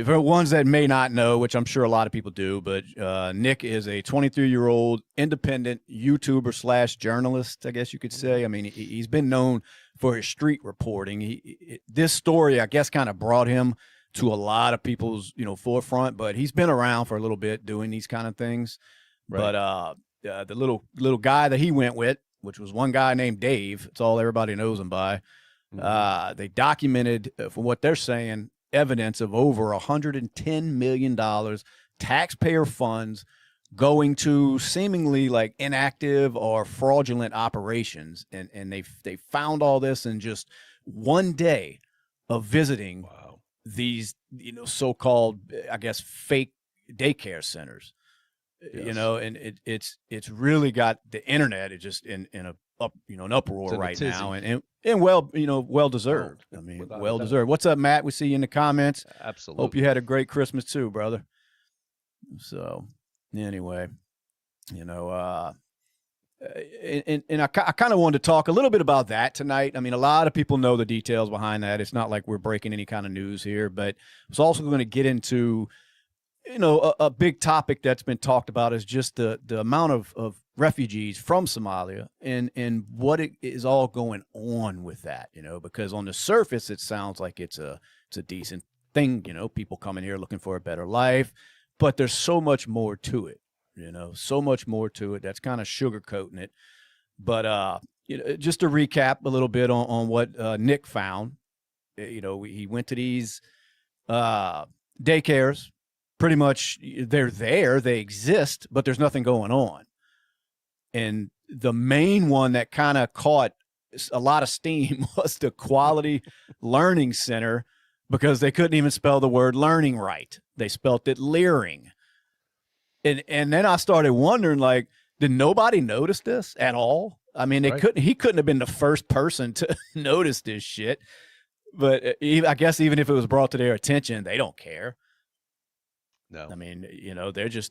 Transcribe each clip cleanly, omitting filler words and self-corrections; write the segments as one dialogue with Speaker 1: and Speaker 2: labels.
Speaker 1: For ones that may not know, which I'm sure a lot of people do, but Nick is a 23-year-old independent YouTuber slash journalist, I guess you could say. I mean, he's been known for his street reporting. This story, I guess, kind of brought him to a lot of people's, forefront, but he's been around for a little bit doing these kind of things. Right. But the little guy that he went with, which was one guy named Dave, it's all everybody knows him by, they documented, from what they're saying, evidence of over $110 million taxpayer funds going to seemingly like inactive or fraudulent operations. And they found all this in just one day of visiting these, so-called, I guess, fake daycare centers. Yes. And it's really got the internet. It just in an uproar right now, and well deserved. I mean, well deserved. What's up, Matt? We see you in the comments.
Speaker 2: Absolutely.
Speaker 1: Hope you had a great Christmas too, brother. So, anyway, and I kind of wanted to talk a little bit about that tonight. I mean, a lot of people know the details behind that. It's not like we're breaking any kind of news here, but I was also going to get into a big topic that's been talked about is just the amount of refugees from Somalia and what it is all going on with that, because on the surface, it sounds like it's a decent thing, people coming here looking for a better life, but there's so much more to it, so much more to it that's kind of sugarcoating it. But, just to recap a little bit on what Nick found, he went to these daycares. Pretty much they're there, they exist, but there's nothing going on. And the main one that kind of caught a lot of steam was the Quality Learning Center, because they couldn't even spell the word learning right. They spelt it leering. And then I started wondering, like, did nobody notice this at all? I mean, he couldn't have been the first person to notice this shit. But I guess even if it was brought to their attention, they don't care. No, I mean,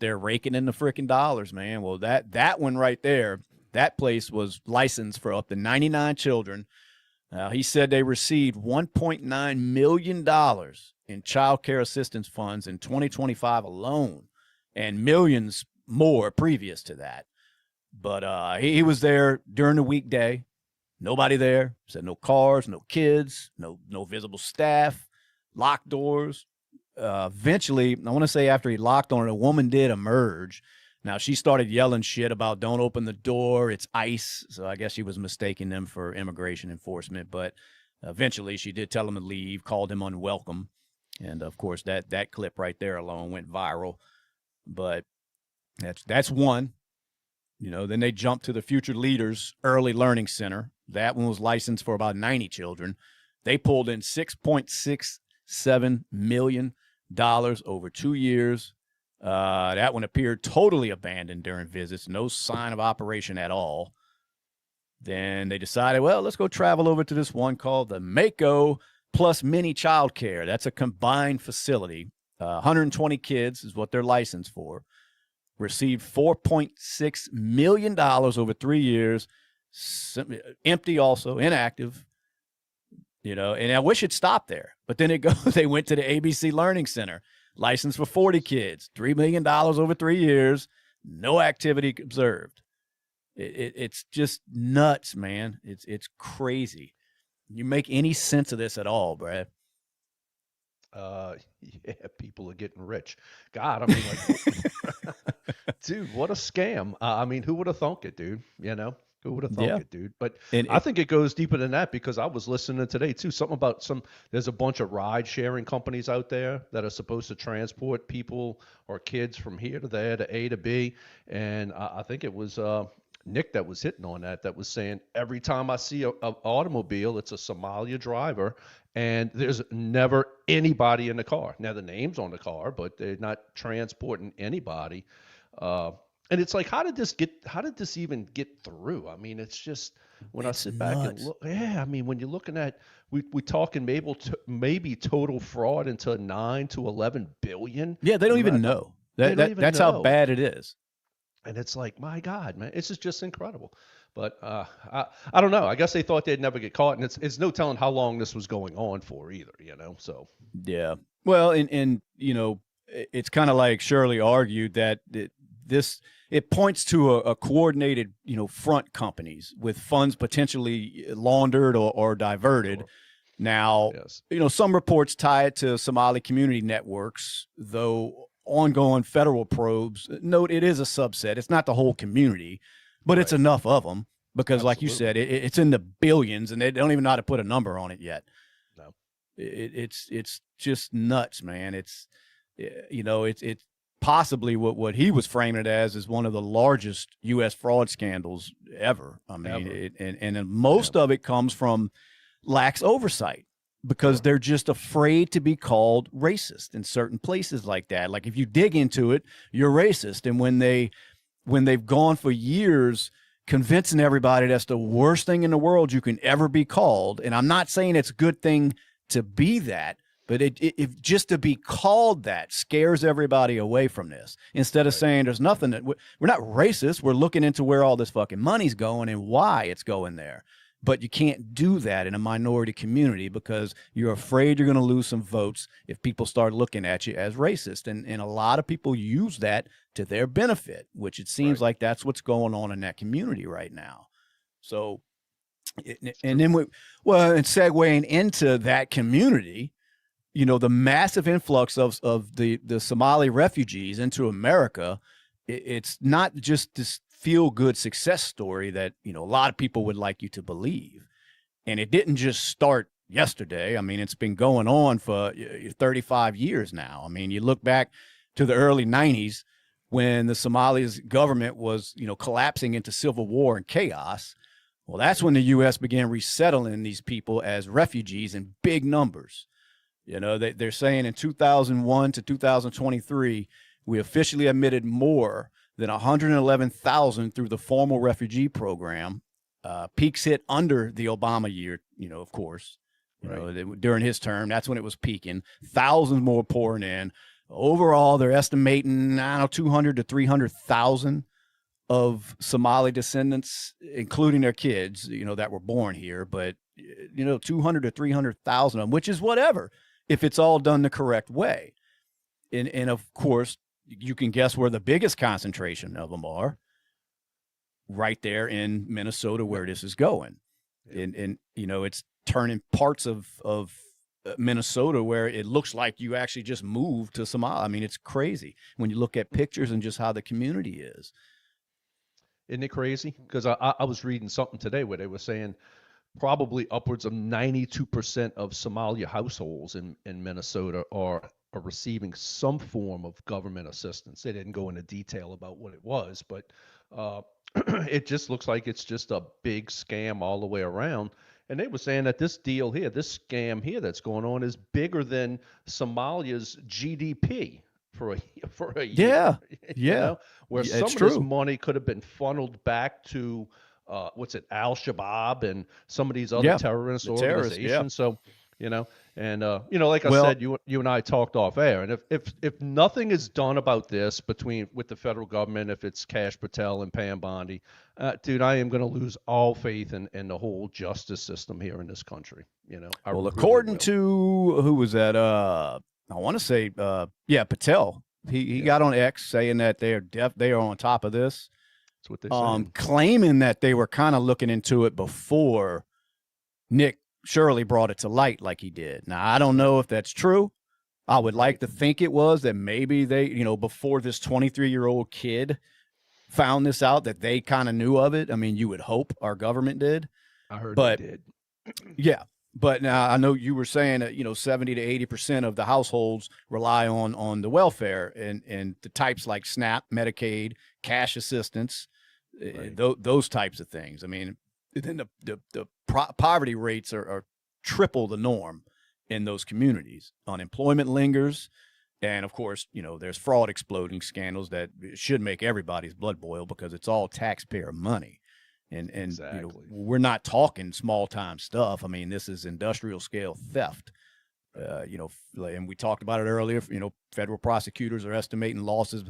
Speaker 1: they're raking in the freaking dollars, man. Well, that one right there, that place was licensed for up to 99 children. He said they received $1.9 million in child care assistance funds in 2025 alone, and millions more previous to that. But he was there during the weekday. Nobody there. Said no cars, no kids, no visible staff, locked doors. Eventually, I want to say after he locked on it, a woman did emerge. Now, she started yelling shit about don't open the door, it's ICE. So I guess she was mistaking them for immigration enforcement. But eventually, she did tell him to leave, called him unwelcome. And, of course, that clip right there alone went viral. But that's one. Then they jumped to the Future Leaders Early Learning Center. That one was licensed for about 90 children. They pulled in $6.67 million over 2 years. That one appeared totally abandoned during visits. No sign of operation at all. Then they decided, well, let's go travel over to this one called the Mako Plus Mini Child Care. That's a combined facility. 120 kids is what they're licensed for. Received $4.6 million over 3 years. Empty also, inactive. And I wish it stopped there. But then they went to the ABC Learning Center, licensed for 40 kids, $3 million over 3 years, no activity observed. It's just nuts, man. It's crazy. You make any sense of this at all, Brad?
Speaker 2: Yeah, people are getting rich. God, I mean, like, dude, what a scam. I mean, who would have thunk it, dude? Who would have thought it, dude? But I think it goes deeper than that, because I was listening today too. Something about there's a bunch of ride sharing companies out there that are supposed to transport people or kids from here to there to A to B. And I think it was Nick that was hitting on that was saying every time I see an automobile, it's a Somalia driver, and there's never anybody in the car. Now the name's on the car, but they're not transporting anybody. And it's like, how did this even get through? I mean, it's just, when I sit back and look, I mean, when you're looking at, we're talking maybe total fraud into 9 to 11 billion.
Speaker 1: Yeah, they don't even know. That's how bad it is.
Speaker 2: And it's like, my God, man, it's just incredible. But I don't know. I guess they thought they'd never get caught, and it's no telling how long this was going on for either, So
Speaker 1: yeah, Well, and you know, it's kind of like Shirley argued that it points to a coordinated, you know, front companies with funds potentially laundered or diverted.
Speaker 2: Sure.
Speaker 1: Now,
Speaker 2: Yes.
Speaker 1: you know, some reports tie it to Somali community networks, though ongoing federal probes note it is a subset. It's not the whole community, but it's
Speaker 2: Right.
Speaker 1: enough of them because, like you
Speaker 2: Absolutely.
Speaker 1: said, it's in the billions, and they don't even know how to put a number on it yet.
Speaker 2: No.
Speaker 1: It's just nuts, man. You know, it's possibly what he was framing it as is one of the largest U.S. fraud scandals ever. I mean,
Speaker 2: Ever.
Speaker 1: and most of it comes from lax oversight because
Speaker 2: Sure.
Speaker 1: they're just afraid to be called racist in certain places like that. Like if you dig into it, you're racist, and when they've gone for years convincing everybody that's the worst thing in the world you can ever be called, and I'm not saying it's a good thing to be that, but it just to be called that scares everybody away from this. Instead of saying there's nothing that we're not racist, we're looking into where all this fucking money's going and why it's going there. But you can't do that in a minority community because you're afraid you're going to lose some votes if people start looking at you as racist. And a lot of people use that to their benefit, which it seems like that's what's going on in that community right now. So, and then and segueing into that community, you know, the massive influx of the Somali refugees into America, it's not just this feel good success story that, you know, a lot of people would like you to believe. And it didn't just start yesterday. I mean, it's been going on for 35 years now. I mean, you look back to the early 90s when the Somali's government was, you know, collapsing into civil war and chaos. Well, that's when the U.S. began resettling these people as refugees in big numbers. You know, they're saying in 2001 to 2023, we officially admitted more than 111,000 through the formal refugee program. Peaks hit under the Obama year, you know, of course. You know, during his term, that's when it was peaking. Thousands more pouring in. Overall, they're estimating, I don't know, 200 to 300,000 of Somali descendants, including their kids, you know, that were born here. But, you know, 200 to 300,000 of them, which is whatever, if it's all done the correct way. And of course, you can guess where the biggest concentration of them are, right there in Minnesota, where this is going. And you know, it's turning parts of Minnesota where it looks like you actually just moved to Somalia. I mean, it's crazy when you look at pictures and just how the community is.
Speaker 2: Isn't it crazy? Because I was reading something today where they were saying probably upwards of 92% of Somalia households in Minnesota are receiving some form of government assistance. They didn't go into detail about what it was, but it just looks like it's just a big scam all the way around. And they were saying that this deal here, this scam here that's going on is bigger than Somalia's GDP for a year.
Speaker 1: Yeah.
Speaker 2: You know, where
Speaker 1: Yeah,
Speaker 2: some
Speaker 1: it's
Speaker 2: of this
Speaker 1: true.
Speaker 2: money could have been funneled back to what's it, Al-Shabaab and some of these other terrorist organizations. So, you know, and you know, like I said, you and I talked off air, and if nothing is done about this with the federal government, if it's Kash Patel and Pam Bondi, dude, I am going to lose all faith in the whole justice system here in this country. You know, I really
Speaker 1: according
Speaker 2: will.
Speaker 1: to who was that? I want to say, Patel. He got on X saying that they are on top of this.
Speaker 2: That's what they saying.
Speaker 1: Claiming that they were kind of looking into it before Nick Shirley brought it to light like he did. Now, I don't know if that's true. I would like to think it was, that maybe they, you know, before this 23-year-old kid found this out, that they kind of knew of it. I mean, you would hope our government did.
Speaker 2: I heard they did.
Speaker 1: Yeah. But now I know you were saying that, you know, 70 to 80% of the households rely on the welfare and the types like SNAP, Medicaid, cash assistance, those types of things. I mean, then the poverty rates are triple the norm in those communities. Unemployment lingers. And of course, you know, there's fraud exploding scandals that should make everybody's blood boil because it's all taxpayer money. And
Speaker 2: Exactly.
Speaker 1: You know, we're not talking small time stuff. I mean, this is industrial scale theft. You know, and we talked about it earlier. You know, federal prosecutors are estimating losses,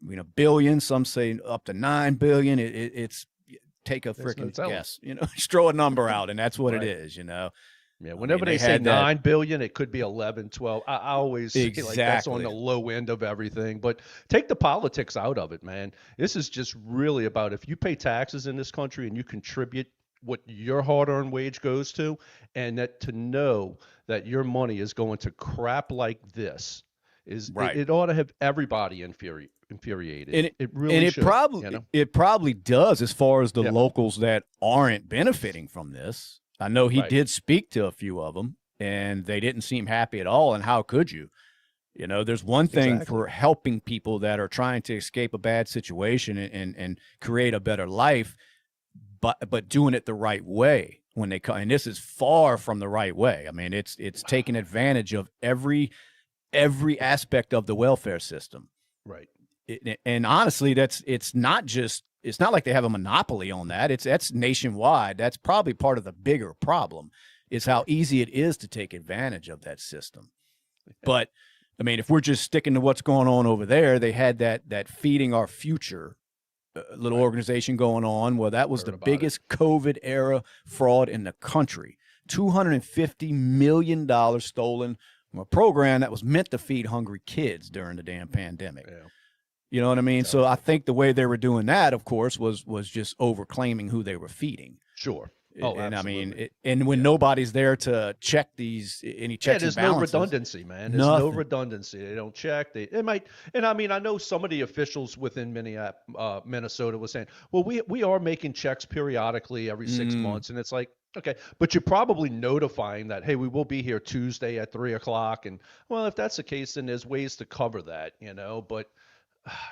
Speaker 1: you know, billions. Some say up to $9 billion. It's take a freaking guess. You know, just throw a number out, and that's what it is. You know,
Speaker 2: Yeah, whenever they say 9 billion, it could be 11, 12. I always say like that's on the low end of everything. But take the politics out of it, man. This is just really about if you pay taxes in this country and you contribute what your hard-earned wage goes to, and that to know that your money is going to crap like this is right. It ought to have everybody infuriated.
Speaker 1: And
Speaker 2: it really should.
Speaker 1: It probably does as far as the locals that aren't benefiting from this. I know he did speak to a few of them, and they didn't seem happy at all. And how could you? You know, there's one thing for helping people that are trying to escape a bad situation and create a better life, but doing it the right way when they come. And this is far from the right way. I mean, it's taking advantage of every aspect of the welfare system.
Speaker 2: Right.
Speaker 1: And honestly, it's not like they have a monopoly on that. That's nationwide. That's probably part of the bigger problem is how easy it is to take advantage of that system. But I mean, if we're just sticking to what's going on over there, they had that Feeding Our Future little organization going on. Well, that was the biggest COVID era fraud in the country. $250 million stolen from a program that was meant to feed hungry kids during the damn pandemic. Yeah. You know what I mean? So I think the way they were doing that, of course, was just overclaiming who they were feeding.
Speaker 2: Sure.
Speaker 1: Oh, and absolutely. I mean, when nobody's there to check any checks and balances.
Speaker 2: There's no redundancy, man. There's no redundancy. They don't check. They might, and I mean, I know some of the officials within Minnesota was saying, well, we are making checks periodically every 6 months, and it's like, okay, but you're probably notifying that, hey, we will be here Tuesday at 3:00, and well, if that's the case, then there's ways to cover that, you know. But,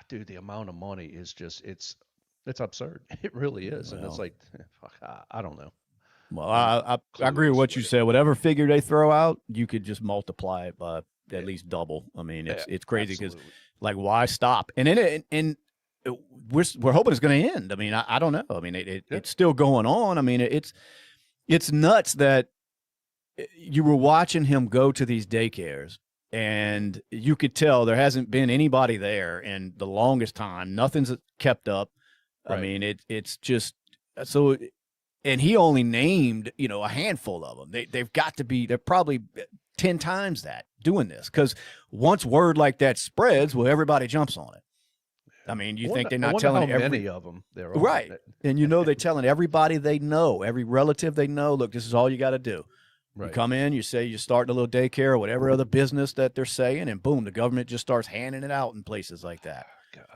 Speaker 2: dude, the amount of money is just it's absurd. It really is. And it's like, fuck, I don't know.
Speaker 1: Well, I agree with what you said. Whatever figure they throw out, you could just multiply it by at least double. I mean, it's crazy because, like, why stop? And then we're hoping it's going to end. I mean, I don't know. I mean, it's still going on. I mean, it's nuts that you were watching him go to these daycares, and you could tell there hasn't been anybody there in the longest time. Nothing's kept up. Right. I mean, it's just so, and he only named, a handful of them. They're probably 10 times that doing this. Cause once word like that spreads, well, everybody jumps on it. I mean, you think they're not telling
Speaker 2: many of them there are.
Speaker 1: Right. And they're telling everybody they know, every relative they know, look, this is all you got to do. Right. You come in, you say you're starting a little daycare or whatever other business that they're saying, and boom, the government just starts handing it out in places like that.
Speaker 2: God.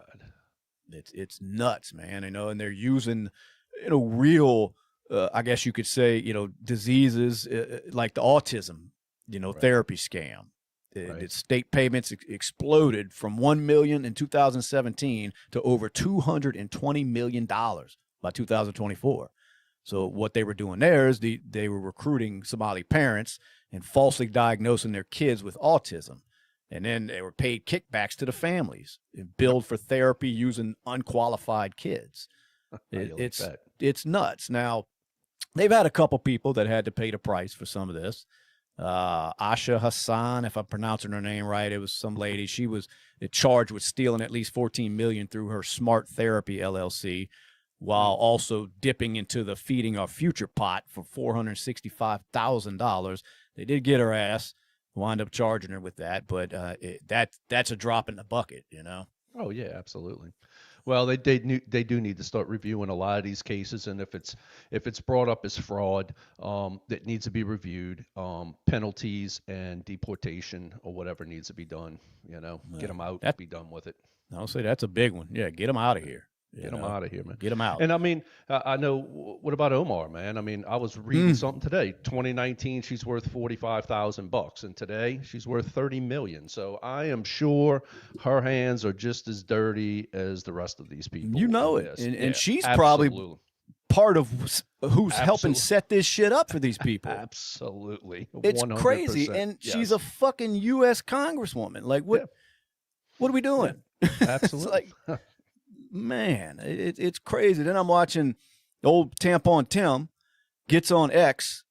Speaker 1: It's nuts, man. And they're using, real, I guess you could say, diseases like the autism, therapy scam. The state payments exploded from $1 million in 2017 to over $220 million by 2024. So what they were doing there is they were recruiting Somali parents and falsely diagnosing their kids with autism. And then they were paid kickbacks to the families and billed for therapy using unqualified kids. It's nuts. Now, they've had a couple people that had to pay the price for some of this. Asha Hassan, if I'm pronouncing her name right, it was some lady. She was charged with stealing at least $14 million through her Smart Therapy LLC, while also dipping into the Feeding Our Future pot for $465,000. They did get her ass. Wind up charging her with that, but that's a drop in the bucket,
Speaker 2: Oh yeah, absolutely. Well, they do need to start reviewing a lot of these cases, and if it's brought up as fraud, that needs to be reviewed. Penalties and deportation or whatever needs to be done. Get them out. Be done with it.
Speaker 1: I'll say that's a big one. Yeah, get them out of here.
Speaker 2: Get them out of here, man.
Speaker 1: Get them out.
Speaker 2: And I mean, I know. What about Omar, man? I mean, I was reading something today. 2019, she's worth $45,000, and today she's worth $30 million. So I am sure her hands are just as dirty as the rest of these people.
Speaker 1: And she's probably part of who's helping set this shit up for these people.
Speaker 2: Absolutely, 100%.
Speaker 1: It's crazy, and she's a fucking U.S. Congresswoman. Like, what are we doing?
Speaker 2: Yeah. Absolutely.
Speaker 1: Man, it's crazy. Then I'm watching old Tampon Tim gets on X,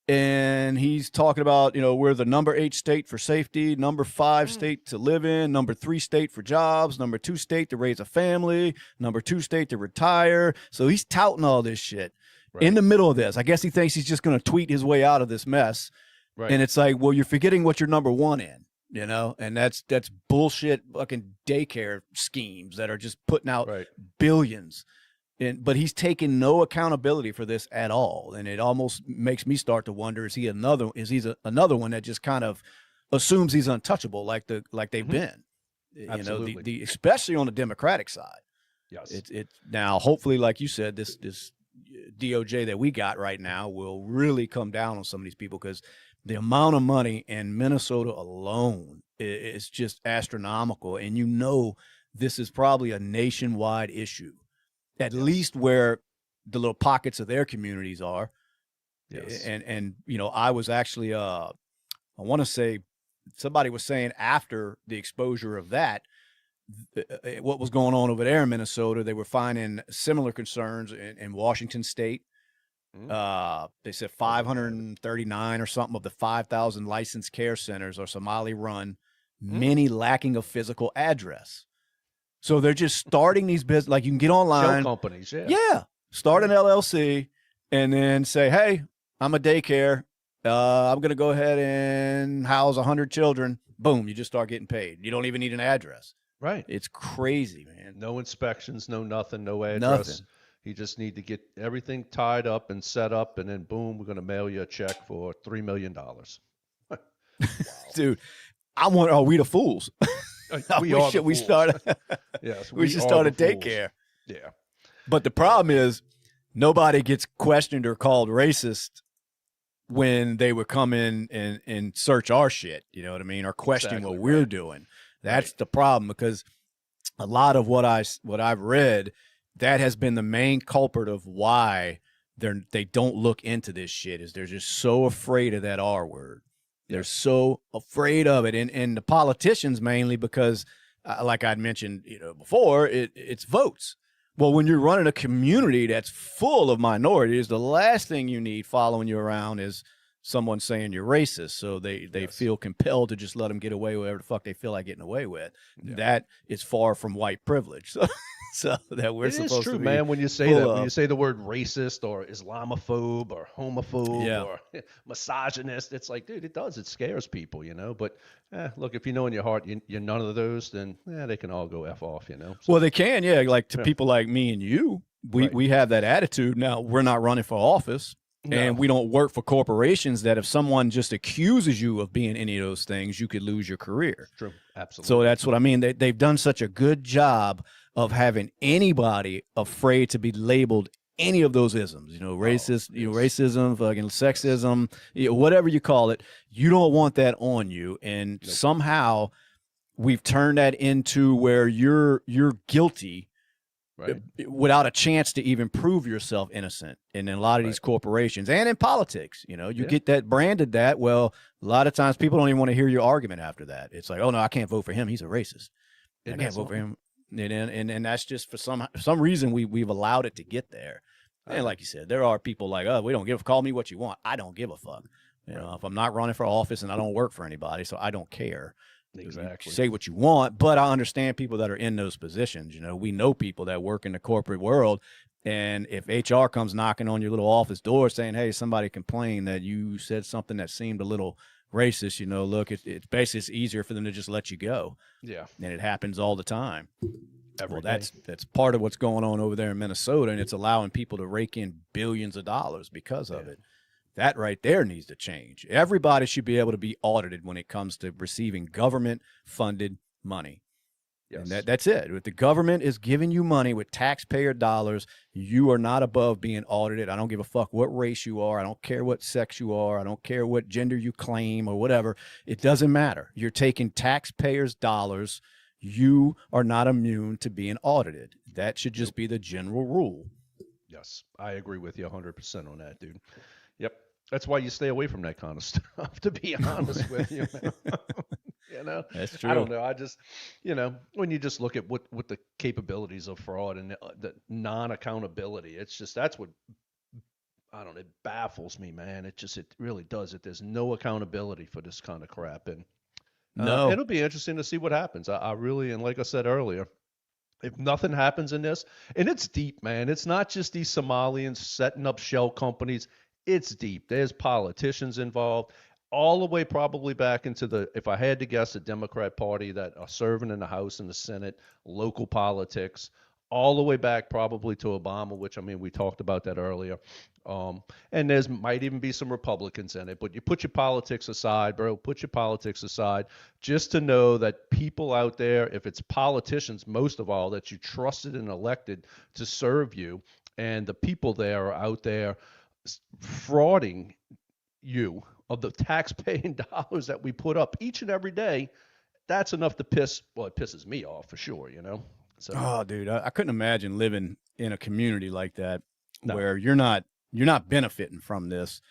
Speaker 1: and he's talking about, we're the number 8 state for safety, number 5 state to live in, number 3 state for jobs, number 2 state to raise a family, number 2 state to retire. So he's touting all this shit. in the middle of this. I guess he thinks he's just going to tweet his way out of this mess. Right. And it's like, well, you're forgetting what you're number one in, you know, and that's bullshit fucking daycare schemes that are just putting out billions. But he's taking no accountability for this at all. And it almost makes me start to wonder, is he another one that just kind of assumes he's untouchable like they've been,
Speaker 2: Absolutely.
Speaker 1: you know, especially on the Democratic side.
Speaker 2: Yes.
Speaker 1: It's now, hopefully, like you said, this DOJ that we got right now will really come down on some of these people, because the amount of money in Minnesota alone is just astronomical. And you know, this is probably a nationwide issue, at least where the little pockets of their communities are. Yes. And you know, I was actually, I want to say, somebody was saying after the exposure of that, what was going on over there in Minnesota, they were finding similar concerns in Washington State. They said 539 or something of the 5,000 licensed care centers are Somali run, many lacking a physical address. So they're just starting these business, like you can get online.
Speaker 2: Shell companies,
Speaker 1: start an LLC and then say, hey, I'm a daycare. I'm going to go ahead and house 100 children. Boom, you just start getting paid. You don't even need an address.
Speaker 2: Right.
Speaker 1: It's crazy, man.
Speaker 2: No inspections, no nothing, no address.
Speaker 1: Nothing.
Speaker 2: You just need to get everything tied up and set up, and then boom, we're going to mail you a check for $3 million. Wow.
Speaker 1: Dude, are we the fools?
Speaker 2: We should start
Speaker 1: a daycare.
Speaker 2: Yeah.
Speaker 1: But the problem is nobody gets questioned or called racist when they would come in and search our shit, you know what I mean, or question what we're doing. That's the problem, because a lot of what I've read, that has been the main culprit of why they don't look into this shit, is they're just so afraid of that R word. They're so afraid of it. And the politicians mainly, because like I'd mentioned, you know, before, it's votes. Well, when you're running a community that's full of minorities, the last thing you need following you around is someone saying you're racist. So they feel compelled to just let them get away with whatever the fuck they feel like getting away with. Yeah. That is far from white privilege. So that we're supposed to be,
Speaker 2: man. When you say that, when you say the word racist or Islamophobe or homophobe or misogynist, it's like, dude, it scares people, you know. But look, if you know in your heart you're none of those, then they can all go F off, you know.
Speaker 1: So, well, they can, like people like me and you, we have that attitude. Now, we're not running for office. No. And we don't work for corporations that if someone just accuses you of being any of those things, you could lose your career.
Speaker 2: True. Absolutely.
Speaker 1: So that's what I mean. They've done such a good job of having anybody afraid to be labeled any of those isms, you know, racist, racism, fucking sexism, whatever you call it. You don't want that on you. And somehow we've turned that into where you're guilty. Right. Without a chance to even prove yourself innocent. And in a lot of these corporations and in politics, you know, you get that branded that. Well, a lot of times people don't even want to hear your argument after that. It's like, oh, no, I can't vote for him. He's a racist. I can't vote for him. And that's just for some reason we've allowed it to get there. And like you said, there are people like, oh, we don't call me what you want. I don't give a fuck. You know, if I'm not running for office and I don't work for anybody, so I don't care. Exactly. Say what you want, but I understand people that are in those positions. You know, we know people that work in the corporate world, and if HR comes knocking on your little office door saying, hey, somebody complained that you said something that seemed a little racist, you know, look, it's basically it's easier for them to just let you go. Yeah. And it happens all the time. Well, that's part of what's going on over there in Minnesota, and it's allowing people to rake in billions of dollars because of it. That right there needs to change. Everybody should be able to be audited when it comes to receiving government-funded money. Yes. And that's it. If the government is giving you money with taxpayer dollars, you are not above being audited. I don't give a fuck what race you are. I don't care what sex you are. I don't care what gender you claim or whatever. It doesn't matter. You're taking taxpayers' dollars. You are not immune to being audited. That should just be the general rule.
Speaker 2: Yes, I agree with you 100% on that, dude. Yep. That's why you stay away from that kind of stuff, to be honest with you. You know,
Speaker 1: that's true.
Speaker 2: I don't know. I just, you know, when you just look at what the capabilities of fraud and the non-accountability, it's just, that's what, I don't know, it baffles me, man. It really does. There's no accountability for this kind of crap. And it'll be interesting to see what happens. I really, and like I said earlier, If nothing happens in this, and it's deep, man. It's not just these Somalians setting up shell companies. It's deep. There's politicians involved, all the way probably back into the, if I had to guess, the Democrat Party that are serving in the House and the Senate, local politics, all the way back probably to Obama, which I mean, we talked about that earlier. And there's might even be some Republicans in it, but you put your politics aside, bro. Put your politics aside, just to know that people out there, if it's politicians, most of all, that you trusted and elected to serve you, and the people there are out there frauding you of the tax-paying dollars that we put up each and every day, that's enough to piss. Well, it pisses me off for sure, you know. So,
Speaker 1: oh, dude, I couldn't imagine living in a community like that where you're not benefiting from this,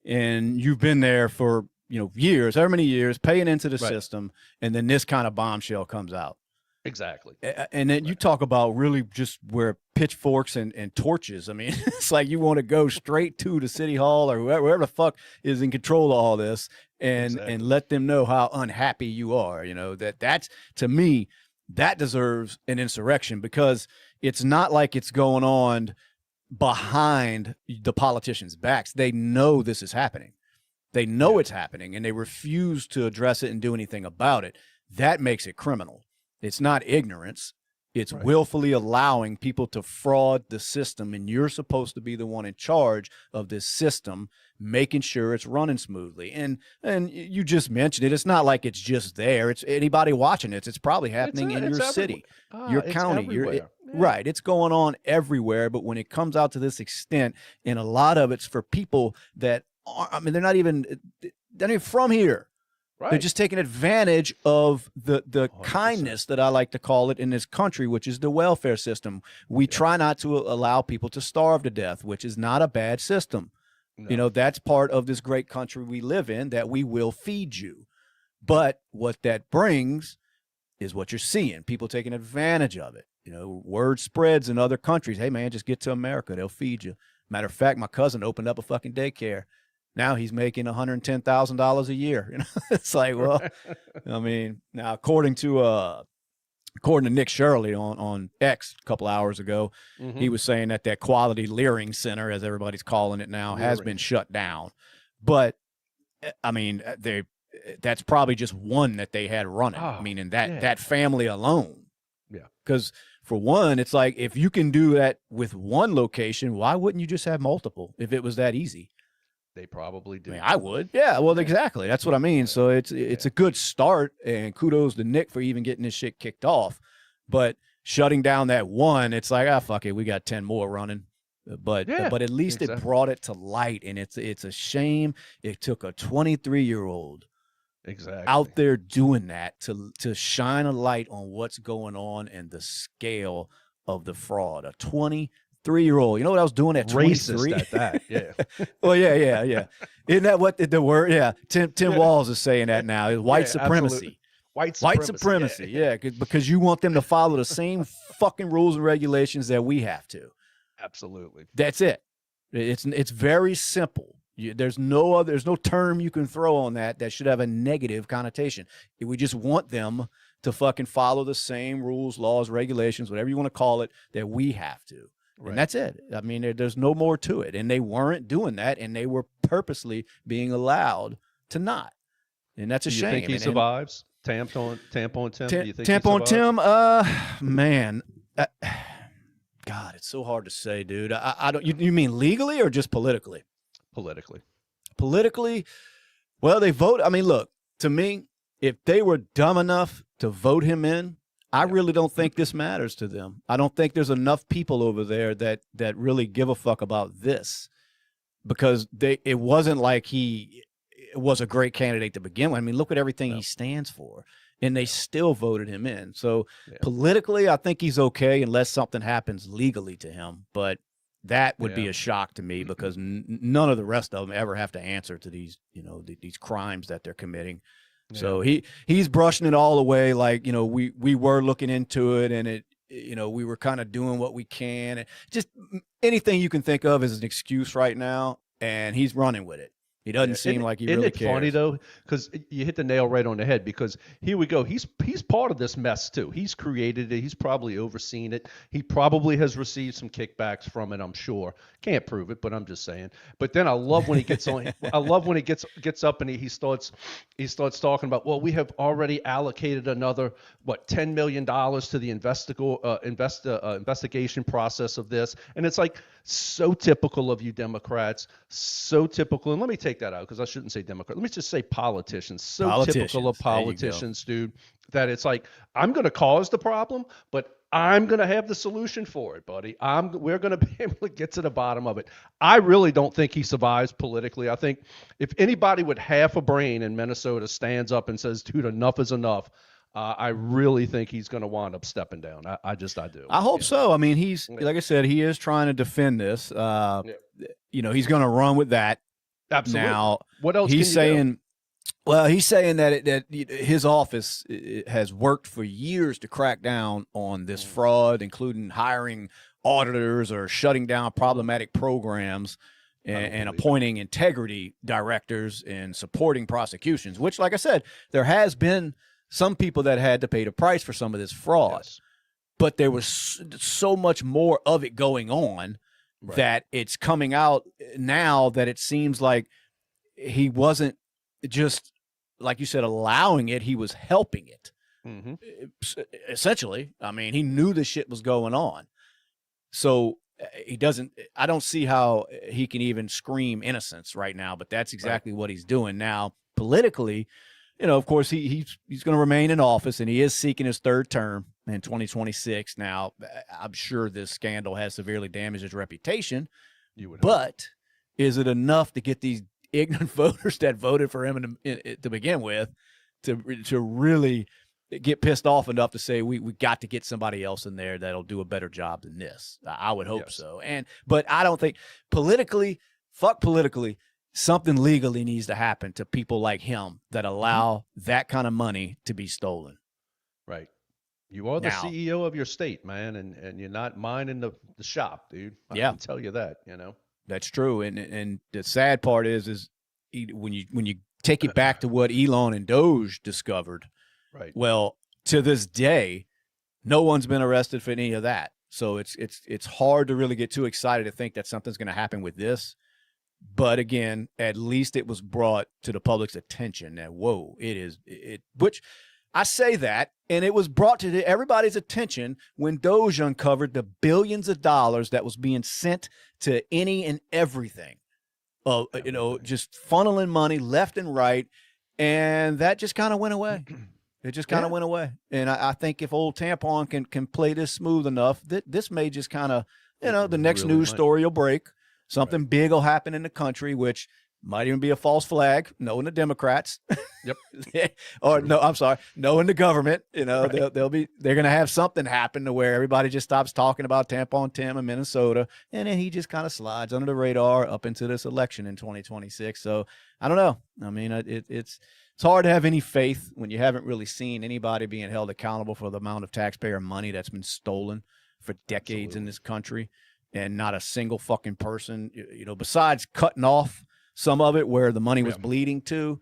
Speaker 1: and you've been there for years, however many years, paying into the system, and then this kind of bombshell comes out.
Speaker 2: Exactly.
Speaker 1: And then you talk about really just where pitchforks and torches. I mean, it's like you want to go straight to the city hall or whoever the fuck is in control of all this, and let them know how unhappy you are. That's, to me, that deserves an insurrection, because it's not like it's going on behind the politicians' backs. They know this is happening. They know it's happening, and they refuse to address it and do anything about it. That makes it criminal. It's not ignorance. It's willfully allowing people to fraud the system, and you're supposed to be the one in charge of this system, making sure it's running smoothly. And you just mentioned it. It's not like it's just there. It's anybody watching it. It's probably happening in your city, your county. Right. It's going on everywhere. But when it comes out to this extent, and a lot of it's for people that are, I mean, they're not even from here. Right. They're just taking advantage of the kindness that I like to call it in this country, which is the welfare system. We try not to allow people to starve to death, which is not a bad system. No. That's part of this great country we live in, that we will feed you. But what that brings is what you're seeing, people taking advantage of it. Word spreads in other countries. Hey, man, just get to America. They'll feed you. Matter of fact, my cousin opened up a fucking daycare. Now he's making $110,000 a year. It's like, well, I mean, now according to Nick Shirley on X a couple hours ago, he was saying that quality Leering Center, as everybody's calling it now, has been shut down. But I mean, that's probably just one that they had running. I mean, in that family alone. Yeah. Because for one, it's like, if you can do that with one location, why wouldn't you just have multiple if it was that easy?
Speaker 2: They probably do.
Speaker 1: I mean, I would. Yeah, well, exactly. That's what I mean. So it's a good start, and kudos to Nick for even getting this shit kicked off. But shutting down that one, it's like, fuck it, we got 10 more running. But at least it brought it to light, and it's a shame it took a 23-year-old out there doing that to shine a light on what's going on and the scale of the fraud. A 23-year-old. You know what I was doing at 23?
Speaker 2: Racist at that, yeah.
Speaker 1: Well, yeah. Isn't that what the word? Yeah, Tim Walls is saying that now. It's white supremacy.
Speaker 2: Absolutely. White
Speaker 1: supremacy. Yeah, because you want them to follow the same fucking rules and regulations that we have to.
Speaker 2: Absolutely.
Speaker 1: That's it. It's very simple. There's no term you can throw on that should have a negative connotation. We just want them to fucking follow the same rules, laws, regulations, whatever you want to call it, that we have to. Right. And that's it. I mean, there's no more to it. And they weren't doing that, and they were purposely being allowed to not. And that's a shame.
Speaker 2: Do you think he survives? Tampon Tim? Do you think
Speaker 1: Tampon Tim? Man, God, it's so hard to say, dude. I don't. You mean legally or just politically? Politically, well, they vote. I mean, look, to me, if they were dumb enough to vote him in, I really don't think this matters to them. I don't think there's enough people over there that really give a fuck about this, because it wasn't like he was a great candidate to begin with. I mean, look at everything he stands for, and they still voted him in. So politically, I think he's okay unless something happens legally to him. But that would be a shock to me, because none of the rest of them ever have to answer to these, these crimes that they're committing. Yeah. So he's brushing it all away. Like, we were looking into it, and we were kind of doing what we can. And just anything you can think of as an excuse right now, and he's running with it. He doesn't seem like he
Speaker 2: isn't
Speaker 1: really
Speaker 2: it funny
Speaker 1: cares.
Speaker 2: though? Because you hit the nail right on the head. Because here we go. He's part of this mess too. He's created it. He's probably overseen it. He probably has received some kickbacks from it. I'm sure. Can't prove it, but I'm just saying. But then I love when he gets on. I love when he gets up and he starts talking about, well, we have already allocated another $10 million to the investigation process of this, and it's like so typical of you Democrats, so typical. And let me take that out because I shouldn't say Democrat. Let me just say politicians. So typical of politicians, dude, that it's like, I'm going to cause the problem, but I'm going to have the solution for it, buddy. We're going to be able to get to the bottom of it. I really don't think he survives politically. I think if anybody with half a brain in Minnesota stands up and says, dude, enough is enough, I really think he's going to wind up stepping down. I do.
Speaker 1: I hope so. I mean, he's, like I said, he is trying to defend this. You know, he's going to run with that.
Speaker 2: Absolutely.
Speaker 1: Now,
Speaker 2: what else
Speaker 1: he's saying?
Speaker 2: Do?
Speaker 1: Well, he's saying that his office has worked for years to crack down on this fraud, including hiring auditors or shutting down problematic programs and appointing integrity directors and supporting prosecutions, which, like I said, there has been some people that had to pay the price for some of this fraud. Yes. But there was so much more of it going on that it's coming out now that it seems like he wasn't just, like you said, allowing it. He was helping it. Mm-hmm. Essentially. I mean, he knew the shit was going on. So I don't see how he can even scream innocence right now, but that's exactly what he's doing now. Politically, you know, of course, he's going to remain in office, and he is seeking his third term in 2026. Now, I'm sure this scandal has severely damaged his reputation, but is it enough to get these ignorant voters that voted for him to begin with to really get pissed off enough to say we got to get somebody else in there that'll do a better job than this? I would hope so. But I don't think politically, something legally needs to happen to people like him that allow that kind of money to be stolen.
Speaker 2: Right. You are the CEO of your state, man, and you're not minding the shop, dude. I can tell you that, you know.
Speaker 1: That's true. And the sad part is when you take it back to what Elon and Doge discovered, right? Well, to this day, no one's been arrested for any of that. So it's hard to really get too excited to think that something's going to happen with this. But again, at least it was brought to the public's attention that, whoa, which I say that, and it was brought to everybody's attention when Doge uncovered the billions of dollars that was being sent to any and everything, you know, just funneling money left and right. And that just kind of went away. It just kind of went away. And I think if old Tampon can play this smooth enough, this may just kind of, you know, the next news story will break. Something big will happen in the country, which might even be a false flag, knowing the Democrats. Yep. Or no, I'm sorry, knowing the government. You know, they're going to have something happen to where everybody just stops talking about Tampon Tim in Minnesota, and then he just kind of slides under the radar up into this election in 2026. So I don't know. I mean, it's hard to have any faith when you haven't really seen anybody being held accountable for the amount of taxpayer money that's been stolen for decades in this country. And not a single fucking person, you know, besides cutting off some of it where the money was bleeding to,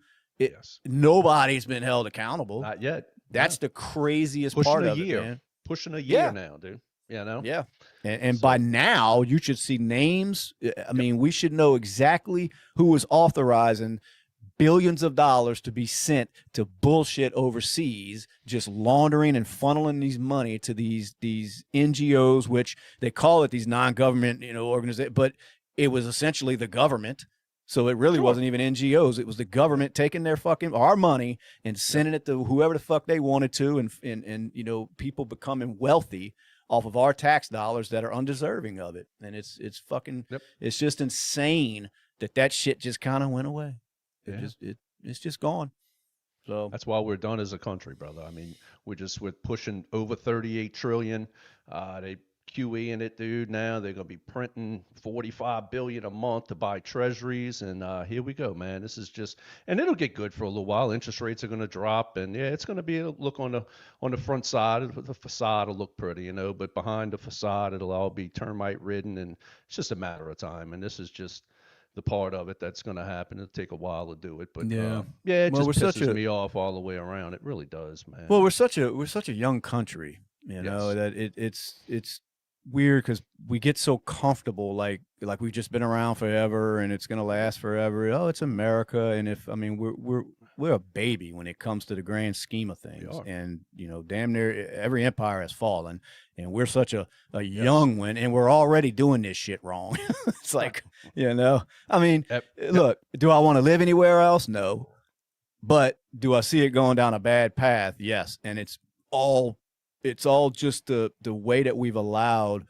Speaker 1: nobody's been held accountable.
Speaker 2: Not yet.
Speaker 1: That's the craziest part of it, man.
Speaker 2: Pushing a year now, dude. You know?
Speaker 1: Yeah. And by now, you should see names. I mean, we should know exactly who was authorizing billions of dollars to be sent to bullshit overseas, just laundering and funneling these money to these NGOs, which they call it these non-government, you know, organizations, but it was essentially the government. So it really wasn't even NGOs. It was the government taking our money and sending it to whoever the fuck they wanted to, and you know, people becoming wealthy off of our tax dollars that are undeserving of it. And it's fucking it's just insane that shit just kind of went away. It's just gone. So
Speaker 2: that's why we're done as a country, brother. I mean, we're pushing over 38 trillion. They QE in it, dude. Now they're gonna be printing 45 billion a month to buy treasuries, and here we go, man. This is just, and it'll get good for a little while. Interest rates are gonna drop, and it's gonna be a look on the front side. The facade will look pretty, you know, but behind the facade, it'll all be termite ridden, and it's just a matter of time. And this is just the part of it that's going to happen. It'll take a while to do it, but
Speaker 1: Yeah,
Speaker 2: yeah, it
Speaker 1: well,
Speaker 2: just pisses me off all the way around. It really does, man.
Speaker 1: Well, we're such a young country, you know,
Speaker 2: Yes.
Speaker 1: that it's weird because we get so comfortable, like we've just been around forever and it's gonna last forever. Oh, it's America, and if I mean we're a baby when it comes to the grand scheme of
Speaker 2: We
Speaker 1: things,
Speaker 2: are.
Speaker 1: and you know, damn near every empire has fallen, and we're such a
Speaker 2: Yes.
Speaker 1: young one, and we're already doing this shit wrong. It's like, you know, I mean, look, do I want to live anywhere else? No. But do I see it going down a bad path? Yes. And it's all just the way that we've allowed,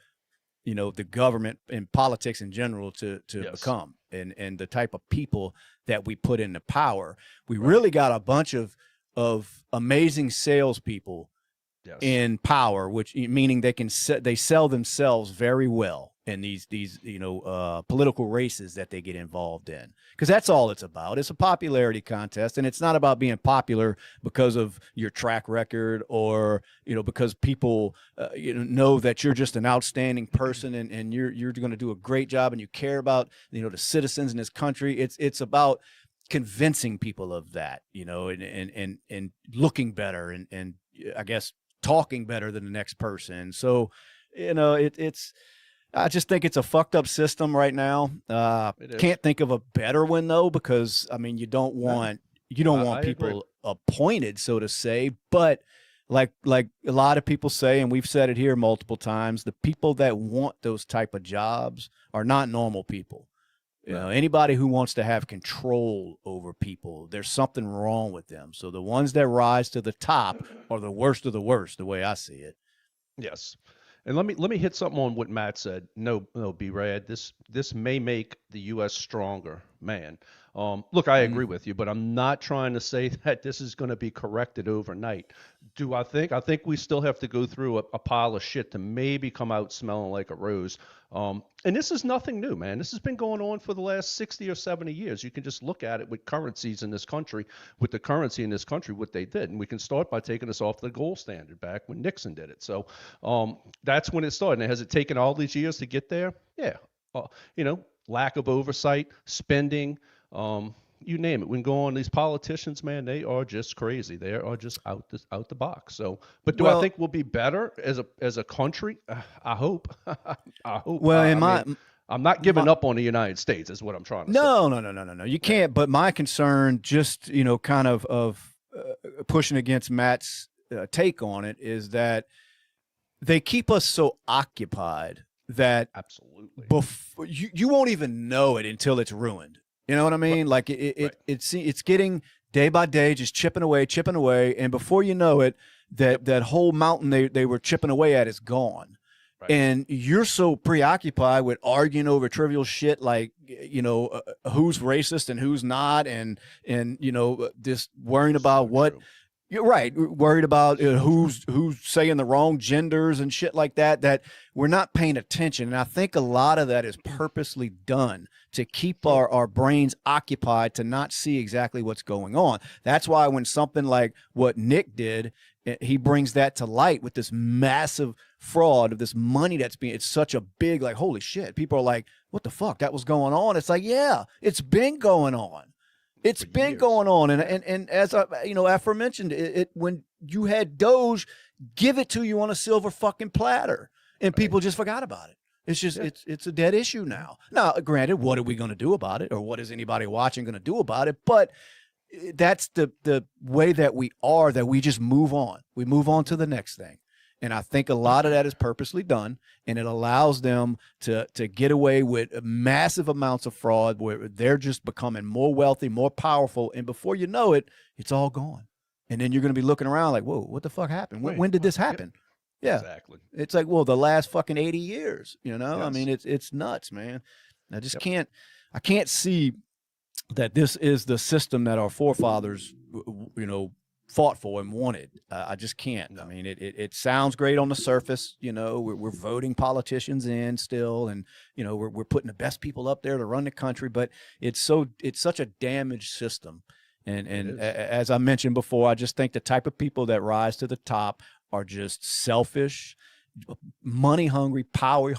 Speaker 1: you know, the government and politics in general to
Speaker 2: Yes.
Speaker 1: become, and the type of people that we put into power. We really got a bunch of amazing salespeople in power, which meaning they sell themselves very well in these you know, political races that they get involved in, because that's all it's about. It's a popularity contest, and it's not about being popular because of your track record, or you know, because people you know that you're just an outstanding person, and you're going to do a great job, and you care about, you know, the citizens in this country. It's about convincing people of that, you know, and looking better, and I guess talking better than the next person. So, you know, it's I just think it's a fucked up system right now. Can't think of a better one though, because I mean, you don't want people appointed, so to say, but like a lot of people say, and we've said it here multiple times, the people that want those type of jobs are not normal people. You know, anybody who wants to have control over people, there's something wrong with them. So the ones that rise to the top are the worst of the worst, the way I see it.
Speaker 2: Yes. And let me hit something on what Matt said. No, B-Rad, this may make the U.S. stronger, man. Look, I agree with you, but I'm not trying to say that this is going to be corrected overnight. Do I think? I think we still have to go through a pile of shit to maybe come out smelling like a rose. And this is nothing new, man. This has been going on for the last 60 or 70 years. You can just look at it with currencies in this country, with the currency in this country, what they did. And we can start by taking us off the gold standard back when Nixon did it. So that's when it started. And has it taken all these years to get there? Yeah. You know, lack of oversight, spending, you name it. We can go on. These politicians, man, they are just crazy. They are just out the box. So, but do I think we'll be better as a country? I hope. I hope.
Speaker 1: Well,
Speaker 2: I'm not giving up on the United States, is what I'm trying to say.
Speaker 1: No. You can't. But my concern, just, you know, kind of pushing against Matt's take on it, is that they keep us so occupied that
Speaker 2: absolutely
Speaker 1: you won't even know it until it's ruined. You know what I mean? Like it's getting day by day, just chipping away, and before you know it, that whole mountain they were chipping away at is gone. Right. And you're so preoccupied with arguing over trivial shit, like, you know, who's racist and who's not, and you know, just worrying about what. True. You're right. We're worried about who's saying the wrong genders and shit like that, that we're not paying attention. And I think a lot of that is purposely done to keep our brains occupied, to not see exactly what's going on. That's why when something like what Nick did, he brings that to light with this massive fraud of this money it's such a big, like, holy shit. People are like, what the fuck? That was going on. It's like, yeah, it's been going on. It's been going on, and as I, you know, aforementioned, it when you had Doge give it to you on a silver fucking platter, and people just forgot about it. It's just it's a dead issue now. Now, granted, what are we going to do about it, or what is anybody watching going to do about it? But that's the way that we are. That we just move on. We move on to the next thing. And I think a lot of that is purposely done, and it allows them to get away with massive amounts of fraud where they're just becoming more wealthy, more powerful, and before you know it, it's all gone. And then you're going to be looking around like, whoa, what the fuck happened? When did this happen? Yeah,
Speaker 2: exactly.
Speaker 1: It's like, well, the last fucking 80 years, you know? Yes. I mean, it's nuts, man. I just can't see that this is the system that our forefathers, you know, fought for and wanted. I just can't. No. I mean, it sounds great on the surface. You know, we're voting politicians in still, and you know, we're putting the best people up there to run the country. But it's such a damaged system. And as I mentioned before, I just think the type of people that rise to the top are just selfish. money hungry, power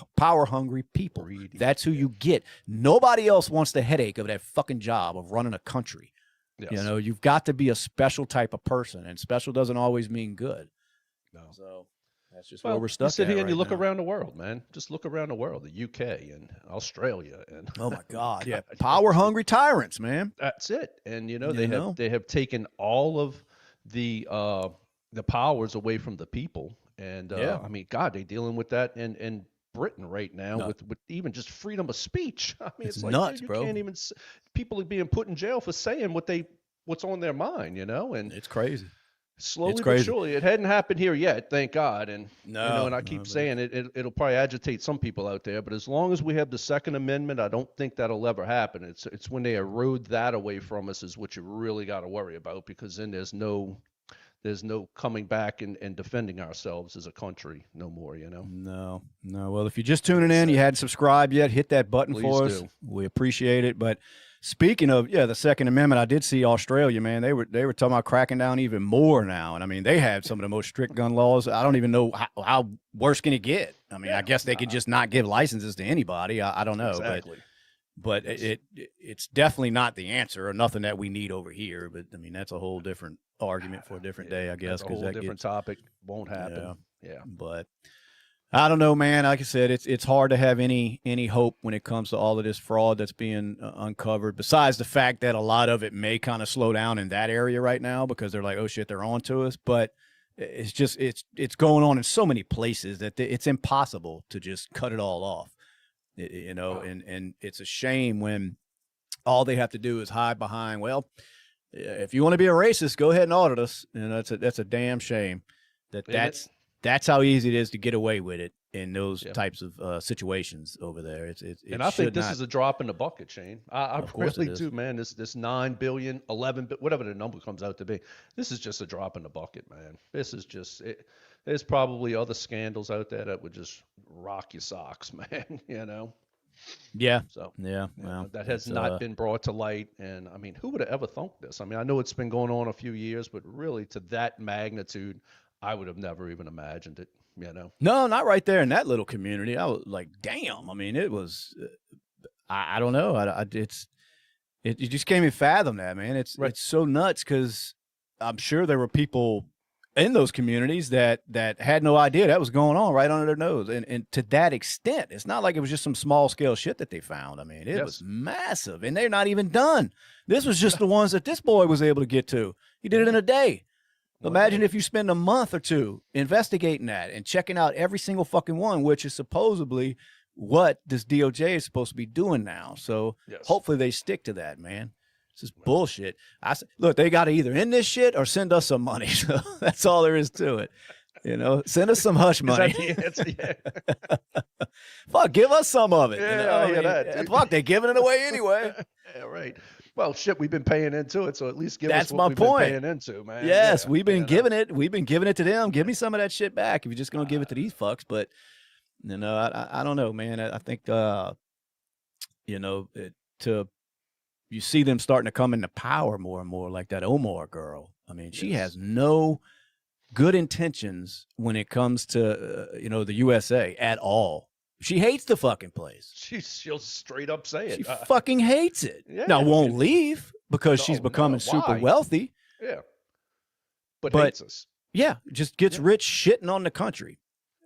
Speaker 1: hungry people.
Speaker 2: Greedy.
Speaker 1: That's who you get. Nobody else wants the headache of that fucking job of running a country. Yes. You know, you've got to be a special type of person, and special doesn't always mean good. No. So that's just where we're stuck.
Speaker 2: You sit here
Speaker 1: right
Speaker 2: and you look
Speaker 1: now.
Speaker 2: Around the world, man. Just look around the world, the UK and Australia, and
Speaker 1: oh my God, yeah, power hungry tyrants, man.
Speaker 2: That's it. And you know they have taken all of the powers away from the people, and I mean, God, they're dealing with that in Britain right now with even just freedom of speech. I mean, it's like,
Speaker 1: nuts,
Speaker 2: you
Speaker 1: bro.
Speaker 2: Can't even. People are being put in jail for saying what's on their mind, you know, and
Speaker 1: it's crazy.
Speaker 2: Slowly but surely, it hadn't happened here yet, thank God. And and I keep saying it'll probably agitate some people out there, but as long as we have the Second Amendment, I don't think that'll ever happen. It's when they erode that away from us is what you really got to worry about, because then there's no coming back and defending ourselves as a country no more, you know.
Speaker 1: No. Well, if you're just tuning in, you hadn't subscribed yet, hit that button for us. We appreciate it. But speaking of the Second Amendment, I did see Australia, man. They were talking about cracking down even more now, and I mean they have some of the most strict gun laws. I don't even know how worse can it get. I mean, I guess they could just not give licenses to anybody. I don't know,
Speaker 2: exactly.
Speaker 1: But it's definitely not the answer, or nothing that we need over here. But I mean, that's a whole different argument for a different day, I guess.
Speaker 2: That's a whole different topic. Won't happen. Yeah.
Speaker 1: But I don't know, man. Like I said, it's hard to have any hope when it comes to all of this fraud that's being uncovered, besides the fact that a lot of it may kind of slow down in that area right now because they're like, oh shit, they're on to us. But it's just it's going on in so many places that it's impossible to just cut it all off. You know, and it's a shame when all they have to do is hide behind, well, if you want to be a racist, go ahead and audit us. And that's a damn shame that's how easy it is to get away with it in those types of situations over there.
Speaker 2: And I think this is a drop in the bucket, Shane. I really do, man. This 9 billion, 11, whatever the number comes out to be, this is just a drop in the bucket, man. This is just it. There's probably other scandals out there that would just rock your socks, man. You know.
Speaker 1: Yeah.
Speaker 2: So
Speaker 1: well,
Speaker 2: that has not been brought to light, and I mean, who would have ever thunk this? I mean, I know it's been going on a few years, but really to that magnitude, I would have never even imagined it. You know.
Speaker 1: No, not right there in that little community. I was like, damn. I mean, it was. I don't know. You just can't even fathom that, man. It's so nuts because I'm sure there were people in those communities that had no idea that was going on right under their nose. And to that extent, it's not like it was just some small scale shit that they found. I mean, it was massive, and they're not even done. This was just the ones that this boy was able to get to. He did it in a day. Imagine if you spend a month or two investigating that and checking out every single fucking one, which is supposedly what this DOJ is supposed to be doing now. So hopefully they stick to that, man. This is bullshit. Look, they got to either end this shit or send us some money. So that's all there is to it. You know, send us some hush money. Fuck, give us some of it.
Speaker 2: Yeah, you know? That,
Speaker 1: fuck, they're giving it away anyway.
Speaker 2: Yeah, right. Well, shit, we've been paying into it, so at least give
Speaker 1: us
Speaker 2: what we've been paying into, man.
Speaker 1: Yes, we've been giving it. We've been giving it to them. Give me some of that shit back if you're just gonna give it to these fucks. But you know, I don't know, man. I think you know, you see them starting to come into power more and more, like that Omar girl. I mean, she has no good intentions when it comes to you know, the USA at all. She hates the fucking place.
Speaker 2: She'll straight up say it.
Speaker 1: She fucking hates it.
Speaker 2: Yeah,
Speaker 1: now won't leave because she's becoming super wealthy.
Speaker 2: Yeah, but hates us.
Speaker 1: Yeah, just gets rich shitting on the country,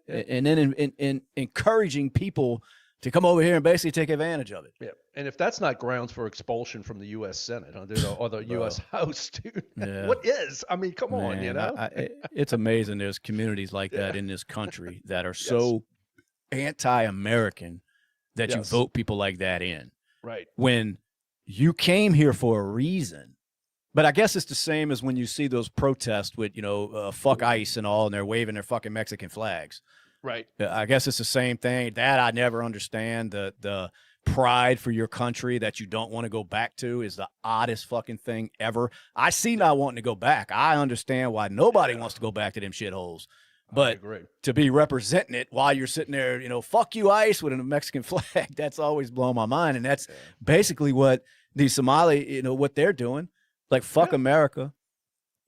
Speaker 1: and then in encouraging people to come over here and basically take advantage of it.
Speaker 2: Yeah, and if that's not grounds for expulsion from the U.S. Senate or the U.S. House, dude, what is? I mean, come on, you know.
Speaker 1: It's amazing. There's communities like that in this country that are so anti-American that you vote people like that in.
Speaker 2: Right.
Speaker 1: When you came here for a reason. But I guess it's the same as when you see those protests with, you know, fuck ICE and all, and they're waving their fucking Mexican flags.
Speaker 2: Right.
Speaker 1: I guess it's the same thing. That I never understand. The pride for your country that you don't want to go back to is the oddest fucking thing ever. I see not wanting to go back. I understand why nobody wants to go back to them shitholes. But to be representing it while you're sitting there, you know, fuck you, ICE, with a Mexican flag, that's always blown my mind. And that's basically what the Somali, you know, what they're doing. Like, fuck America.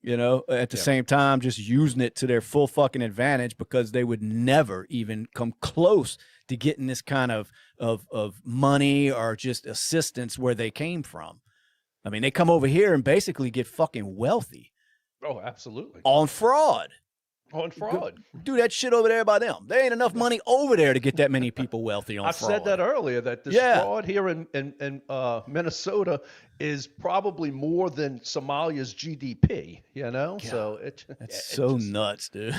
Speaker 1: you know, at the same time, just using it to their full fucking advantage, because they would never even come close to getting this kind of money or just assistance where they came from. I mean, they come over here and basically get fucking wealthy.
Speaker 2: Oh, absolutely.
Speaker 1: On fraud.
Speaker 2: On fraud.
Speaker 1: Do that shit over there by them. There ain't enough money over there to get that many people wealthy on fraud.
Speaker 2: I said that earlier, that this fraud here in Minnesota is probably more than Somalia's GDP, you know? God, so
Speaker 1: that's so nuts, dude.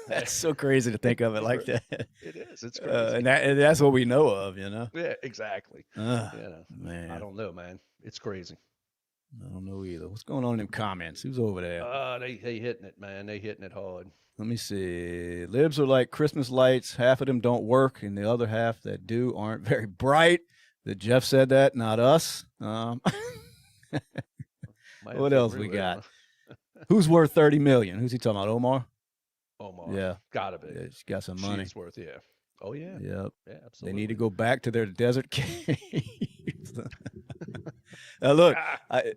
Speaker 1: That's so crazy to think of it like that.
Speaker 2: It is. It's crazy.
Speaker 1: And that's what we know of, you know?
Speaker 2: Yeah, exactly.
Speaker 1: Man.
Speaker 2: I don't know, man. It's crazy.
Speaker 1: I don't know either. What's going on in them comments? Who's over there?
Speaker 2: They hitting it, man. They hitting it hard.
Speaker 1: Let me see. Libs are like Christmas lights. Half of them don't work, and the other half that do aren't very bright. That Jeff said that, not us. What else we got? Who's worth $30 million? Who's he talking about? Omar?
Speaker 2: Omar.
Speaker 1: Yeah.
Speaker 2: Gotta be.
Speaker 1: Yeah, she's got some money.
Speaker 2: She's worth, yeah. Oh, yeah.
Speaker 1: Yep.
Speaker 2: Yeah, absolutely.
Speaker 1: They need to go back to their desert caves. Now, look,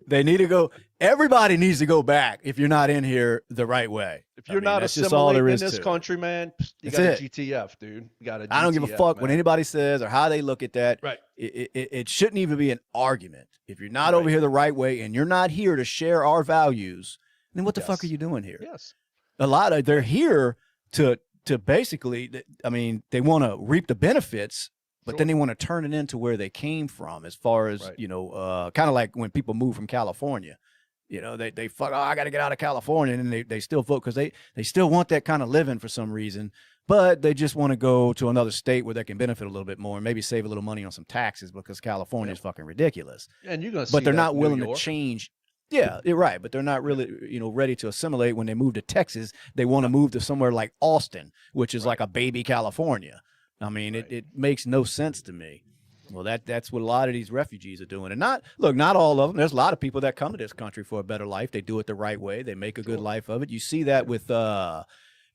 Speaker 1: they need to go. Everybody needs to go back if you're not in here the right way.
Speaker 2: If you're not assimilating in this country, man, you got a GTF, dude. You got a GTF,
Speaker 1: I don't give a fuck what anybody says or how they look at that.
Speaker 2: Right.
Speaker 1: It shouldn't even be an argument. If you're not over here the right way and you're not here to share our values, then what the fuck are you doing here?
Speaker 2: Yes.
Speaker 1: They're here to basically, I mean, they want to reap the benefits, but then they want to turn it into where they came from, as far as, you know, kind of like when people move from California. You know, they fuck, oh, I got to get out of California, and they still vote because they still want that kind of living for some reason, but they just want to go to another state where they can benefit a little bit more and maybe save a little money on some taxes, because California is fucking ridiculous.
Speaker 2: And you're going to see
Speaker 1: but they're not willing to change. Yeah, you're right. But they're not really, you know, ready to assimilate. When they move to Texas, they want to move to somewhere like Austin, which is like a baby California. I mean, it makes no sense to me. Well, that's what a lot of these refugees are doing. And not all of them. There's a lot of people that come to this country for a better life. They do it the right way. They make a good life of it. You see that with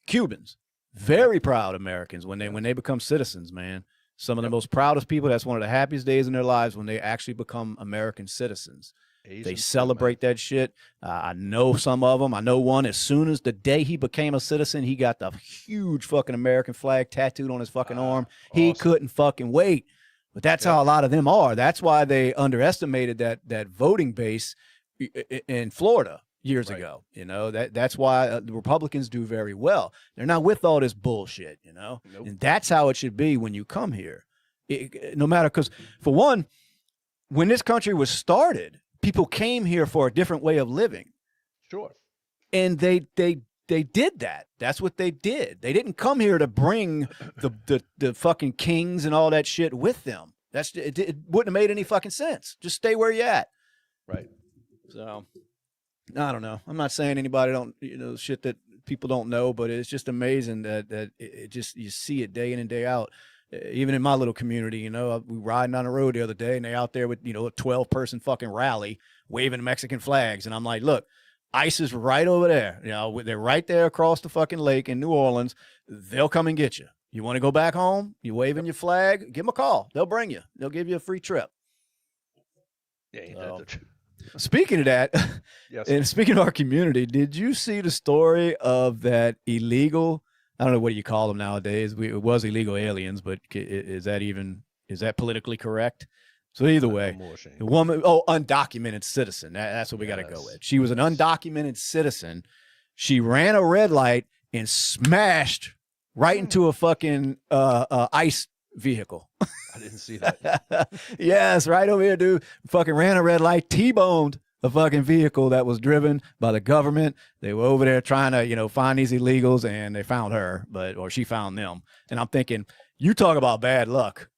Speaker 1: Cubans. Very proud Americans when they become citizens, man. Some of the most proudest people, that's one of the happiest days in their lives, when they actually become American citizens. They celebrate that shit. I know some of them. I know one, as soon as the day he became a citizen, he got the huge fucking American flag tattooed on his fucking arm. He couldn't fucking wait. But that's how a lot of them are. That's why they underestimated that voting base in Florida years ago. You know, that's why the Republicans do very well. They're not with all this bullshit, you know. And that's how it should be when you come here. No matter, because for one, when this country was started, people came here for a different way of living.
Speaker 2: Sure.
Speaker 1: And they did that. That's what they did. They didn't come here to bring the fucking kings and all that shit with them. It wouldn't have made any fucking sense. Just stay where you at.
Speaker 2: Right.
Speaker 1: So I don't know. I'm not saying anybody don't, you know, shit that people don't know, but it's just amazing that it just, you see it day in and day out. Even in my little community, you know, we riding on the road the other day, and they out there with, you know, a 12-person fucking rally waving Mexican flags. And I'm like, look, ICE is right over there. You know, they're right there across the fucking lake in New Orleans. They'll come and get you. You want to go back home? You waving your flag? Give them a call. They'll bring you. They'll give you a free trip.
Speaker 2: Yeah.
Speaker 1: Speaking of that, and speaking of our community, did you see the story of that illegal, I don't know what you call them nowadays. It was illegal aliens, but is that politically correct? So either way, the woman, undocumented citizen. That's what we got to go with. She was an undocumented citizen. She ran a red light and smashed right into a fucking ICE vehicle.
Speaker 2: I didn't see that.
Speaker 1: Yes, right over here, dude. Fucking ran a red light, T-boned a fucking vehicle that was driven by the government. They were over there trying to, you know, find these illegals, and they found her, or she found them. And I'm thinking, you talk about bad luck.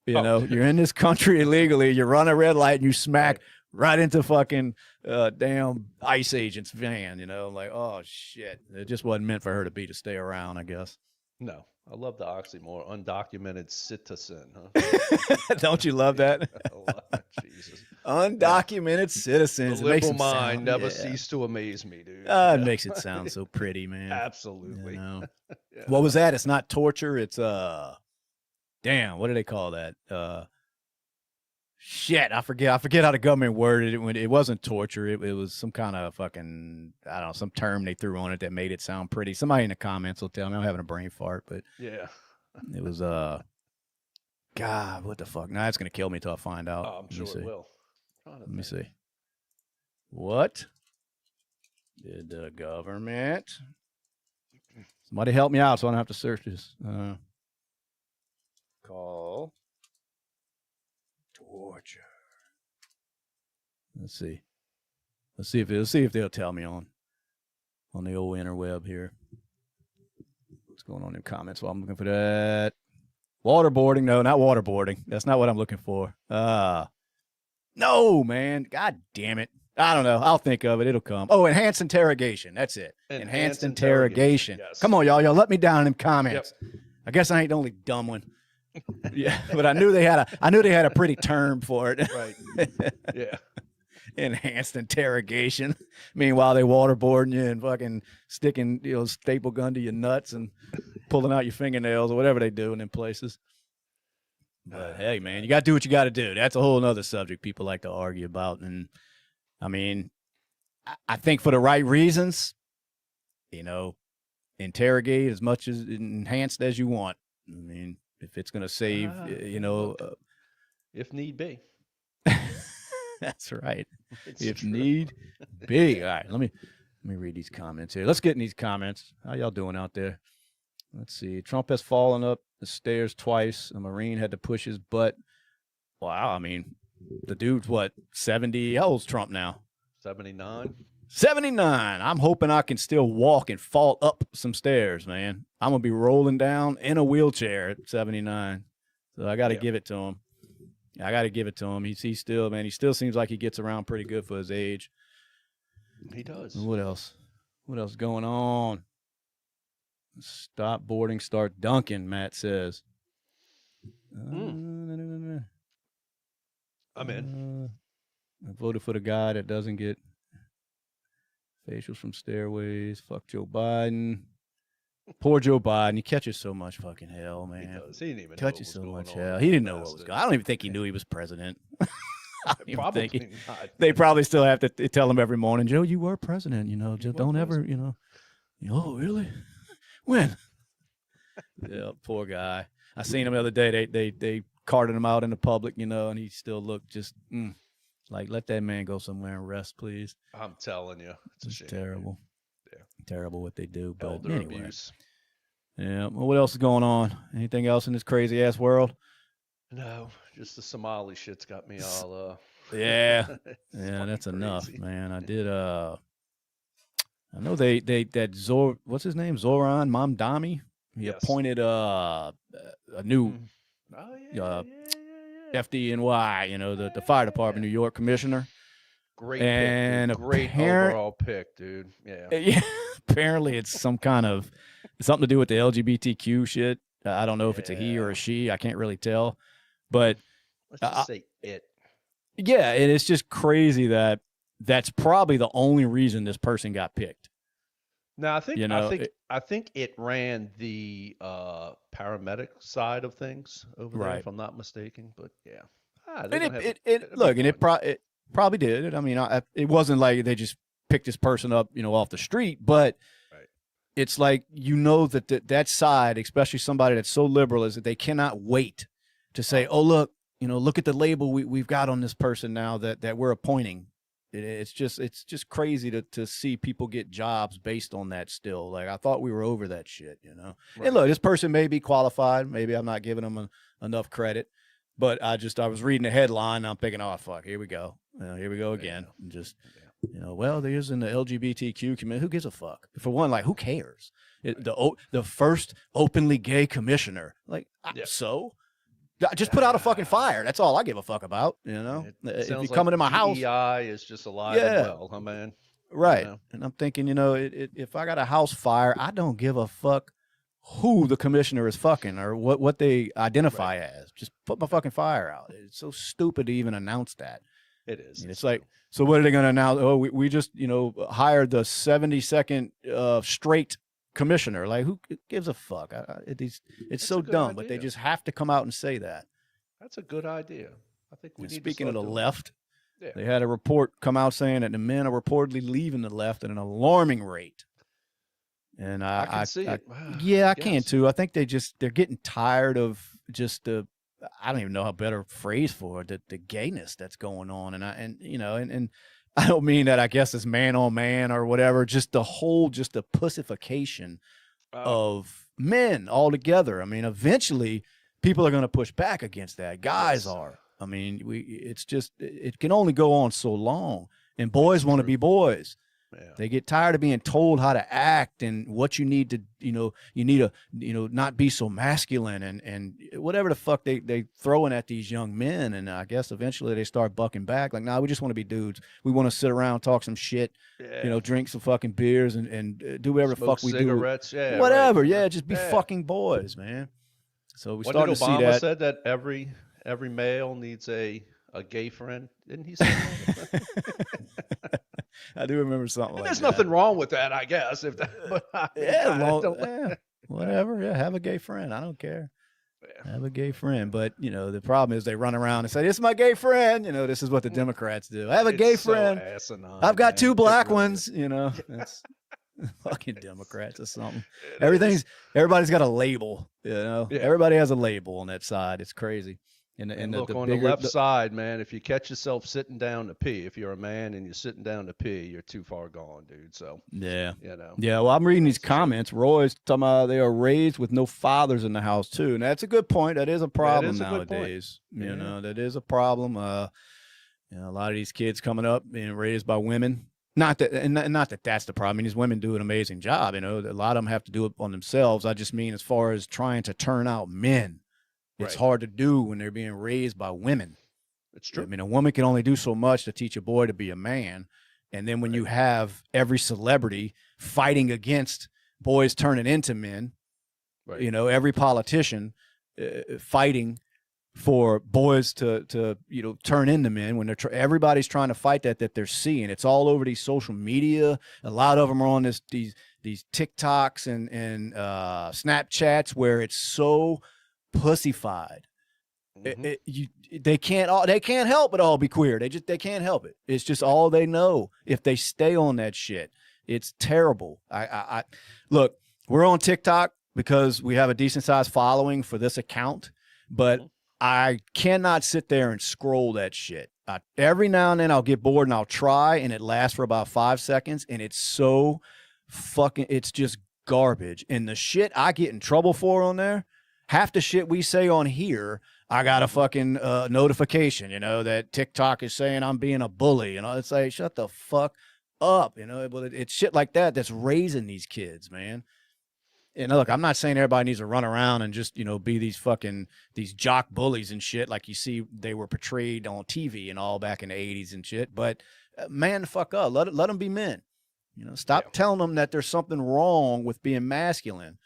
Speaker 1: You know, you're in this country illegally, you run a red light and you smack right into fucking damn ICE agent's van, you know, like, oh shit. It just wasn't meant for her to stay around, I guess.
Speaker 2: No. I love the oxymoron, undocumented citizen, huh?
Speaker 1: Don't you love that?
Speaker 2: Jesus.
Speaker 1: Undocumented citizens.
Speaker 2: The liberal mind never ceased to amaze me, dude.
Speaker 1: It makes it sound so pretty, man.
Speaker 2: Absolutely.
Speaker 1: You know? What was that? It's not torture. It's damn, what do they call that? shit, I forget how the government worded it. When it wasn't torture, it was some kind of fucking, I don't know, some term they threw on it that made it sound pretty. Somebody in the comments will tell me. I'm having a brain fart, but
Speaker 2: yeah,
Speaker 1: it was God, what the fuck? Nah, it's gonna kill me till I find out.
Speaker 2: I'm sure it will.
Speaker 1: Let me see. What did the government? Somebody help me out so I don't have to search this. Call torture. Let's see. Let's see if they'll tell me on the old interweb here. What's going on in the comments while I'm looking for that? Waterboarding? No, not waterboarding. That's not what I'm looking for. No, man. God damn it. I don't know. I'll think of it. It'll come. Oh, enhanced interrogation. That's it. Enhanced interrogation. Yes. Come on, y'all. Y'all let me down in them comments. Yep. I guess I ain't the only dumb one. Yeah, but I knew they had a pretty term for it.
Speaker 2: Right. Yeah.
Speaker 1: Enhanced interrogation. Meanwhile, they waterboarding you and fucking sticking, staple gun to your nuts and pulling out your fingernails or whatever they do in them places. But hey, man, you got to do what you got to do. That's a whole nother subject people like to argue about. And I mean, I think for the right reasons, interrogate as much as enhanced as you want. I mean, if it's going to save,
Speaker 2: if need be.
Speaker 1: That's right. If need be. All right, let me read these comments here. Let's get in these comments. How y'all doing out there? Let's see. Trump has fallen up the stairs twice. A Marine had to push his butt. Wow, I mean, the dude's what, 70? How old's Trump now?
Speaker 2: 79.
Speaker 1: 79. I'm hoping I can still walk and fall up some stairs, man. I'm going to be rolling down in a wheelchair at 79. So I got to give it to him. I got to give it to him. He still seems like he gets around pretty good for his age.
Speaker 2: He does.
Speaker 1: What else? What else going on? Stop boarding, start dunking, Matt says.
Speaker 2: I'm in.
Speaker 1: I voted for the guy that doesn't get facials from stairways. Fuck Joe Biden. Poor Joe Biden. He catches so much fucking hell, man.
Speaker 2: He does. He didn't even
Speaker 1: catches so much hell. He didn't know what was going on. I don't even think he knew he was president.
Speaker 2: Probably not.
Speaker 1: They probably still have to tell him every morning, Joe, you were president. Just don't ever, Oh, really? When? Yeah, poor guy. I seen him the other day. They carted him out in the public, and he still looked just like, let that man go somewhere and rest, please.
Speaker 2: I'm telling you, it's a shame.
Speaker 1: Terrible.
Speaker 2: Yeah.
Speaker 1: Terrible what they do. But
Speaker 2: Elder
Speaker 1: anyway.
Speaker 2: abuse.
Speaker 1: Yeah. Well, what else is going on? Anything else in this crazy ass world?
Speaker 2: No, just the Somali shit's got me all.
Speaker 1: Yeah. Yeah, that's crazy. Enough, man. I did. I know what's his name? Zoran Mamdani. He appointed a new FDNY, the fire department, New York commissioner.
Speaker 2: Great overall pick, dude. Yeah.
Speaker 1: Apparently it's something to do with the LGBTQ shit. I don't know if it's a he or a she. I can't really tell. But
Speaker 2: let's just say it.
Speaker 1: Yeah, and it's just crazy that's probably the only reason this person got picked.
Speaker 2: Now, I think it ran the paramedic side of things over there, if I'm not mistaken. But yeah,
Speaker 1: it probably did. I mean, it wasn't like they just picked this person up, off the street. But it's like that side, especially somebody that's so liberal, is that they cannot wait to say, "Oh, look at the label we've got on this person now that we're appointing." It's just crazy to see people get jobs based on that still. Like, I thought we were over that shit, Right. And look, this person may be qualified. Maybe I'm not giving them enough credit, but I was reading the headline and I'm thinking, oh, fuck, here we go. Here we go again. And just, well, there's in the LGBTQ community. Who gives a fuck? For one, like, who cares? The first openly gay commissioner. Like, so? Just put out a fucking fire. That's all I give a fuck about, If you come into my house,
Speaker 2: DEI is just alive and well, huh, man?
Speaker 1: Right. And I'm thinking, if I got a house fire, I don't give a fuck who the commissioner is fucking or what they identify as. Just put my fucking fire out. It's so stupid to even announce that.
Speaker 2: It is.
Speaker 1: It's like, so what are they going to announce? Oh, we just, hired the 72nd straight commissioner. Like, who gives a fuck? It's so dumb, idea. But they just have to come out and say that.
Speaker 2: That's a good idea. I think we need
Speaker 1: speaking
Speaker 2: to
Speaker 1: of the
Speaker 2: doing
Speaker 1: left,
Speaker 2: yeah.
Speaker 1: they had a report come out saying that the men are reportedly leaving the left at an alarming rate. And
Speaker 2: I can see it.
Speaker 1: Yeah, I can too. I think they're getting tired of just I don't even know how better phrase for it, the gayness that's going on. And and I don't mean that, I guess, it's man on man or whatever, just the pussification of men altogether. I mean, eventually people are going to push back against that. Guys are. I mean, it can only go on so long. And boys want to be boys. Yeah. They get tired of being told how to act and what you need to, you need to, not be so masculine and whatever the fuck they throwing at these young men. And I guess eventually they start bucking back. Like, nah, we just want to be dudes. We want to sit around, talk some shit, drink some fucking beers and do whatever the fuck we
Speaker 2: cigarettes,
Speaker 1: do. Yeah, whatever. Right. Yeah, just be fucking boys, man. So we started to see that.
Speaker 2: Obama said that every male needs a gay friend. Didn't he say that?
Speaker 1: I do remember something like that.
Speaker 2: There's nothing wrong with that, I guess. If that, but
Speaker 1: whatever. Yeah, have a gay friend. I don't care. Yeah. Have a gay friend. But, the problem is they run around and say, this is my gay friend. This is what the Democrats do. I have a gay friend.
Speaker 2: Asinine,
Speaker 1: I've got two black ones. That's fucking Democrats or something. Everybody's got a label. Everybody has a label on that side. It's crazy.
Speaker 2: And look, on the left side, man, if you catch yourself sitting down to pee, if you're a man and you're sitting down to pee, you're too far gone, dude. So,
Speaker 1: yeah. Yeah, well, I'm reading these comments. Roy's talking about they are raised with no fathers in the house, too. And that's a good point. That is a problem nowadays. That is a problem. A lot of these kids coming up being raised by women. Not that that's the problem. I mean, these women do an amazing job. A lot of them have to do it on themselves. I just mean as far as trying to turn out men. It's hard to do when they're being raised by women.
Speaker 2: It's true.
Speaker 1: I mean, a woman can only do so much to teach a boy to be a man. And then when you have every celebrity fighting against boys turning into men, every politician fighting for boys to turn into men, when everybody's trying to fight that they're seeing. It's all over these social media. A lot of them are on these TikToks and Snapchats where it's so pussified. They can't help but all be queer. They can't help it. It's just all they know. If they stay on that shit, it's terrible. I look, we're on TikTok because we have a decent sized following for this account, but I cannot sit there and scroll that shit. Every now and then I'll get bored and I'll try, and it lasts for about 5 seconds, and it's so fucking, it's just garbage. And the shit I get in trouble for on there, half the shit we say on here, I got a fucking notification, that TikTok is saying I'm being a bully. It's like, shut the fuck up. But it's shit like that that's raising these kids, man. And look, I'm not saying everybody needs to run around and just, be these jock bullies and shit like you see they were portrayed on TV and all back in the 80s and shit. But man the fuck up. Let them be men. Stop telling them that there's something wrong with being masculine.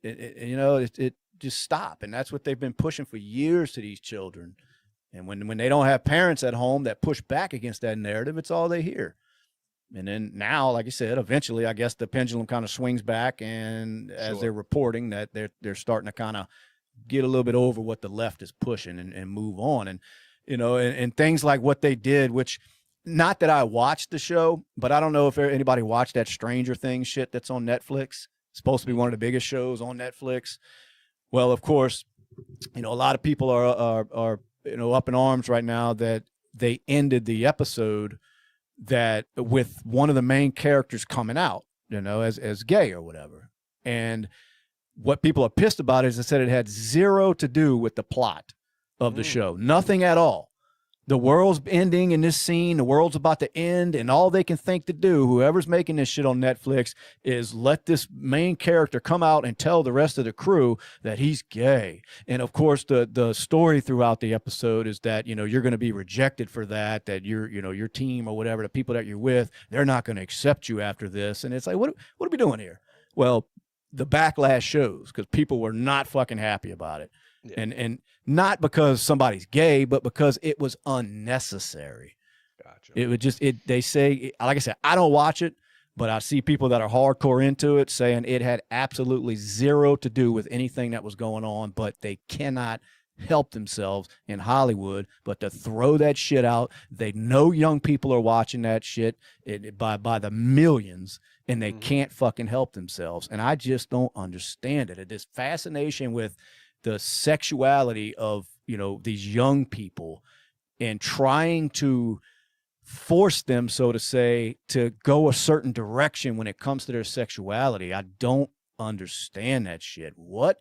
Speaker 1: It just stop. And that's what they've been pushing for years to these children. And when they don't have parents at home that push back against that narrative, it's all they hear. And then now, like I said, eventually, I guess the pendulum kind of swings back, and as they're reporting that they're starting to kind of get a little bit over what the left is pushing and move on. And, and things like what they did, which, not that I watched the show, but I don't know if anybody watched that Stranger Things shit that's on Netflix. It's supposed to be one of the biggest shows on Netflix. Well, of course, a lot of people are up in arms right now that they ended the episode that with one of the main characters coming out, as gay or whatever. And what people are pissed about is they said it had zero to do with the plot of the show. Nothing at all. The world's ending in this scene. The world's about to end, and all they can think to do, whoever's making this shit on Netflix, is let this main character come out and tell the rest of the crew that he's gay. And of course, the story throughout the episode is that, you're going to be rejected for that your team or whatever, the people that you're with, they're not going to accept you after this. And it's like, what are we doing here? Well, the backlash shows because people were not fucking happy about it. Yeah. And not because somebody's gay, but because it was unnecessary.
Speaker 2: Gotcha.
Speaker 1: It would just, they say, like I said, I don't watch it, but I see people that are hardcore into it saying it had absolutely zero to do with anything that was going on, but they cannot help themselves in Hollywood, but to throw that shit out. They know young people are watching that shit by the millions, and they can't fucking help themselves. And I just don't understand it. This fascination with the sexuality of, you know, these young people and trying to force them, so to say, to go a certain direction when it comes to their sexuality. I don't understand that shit. What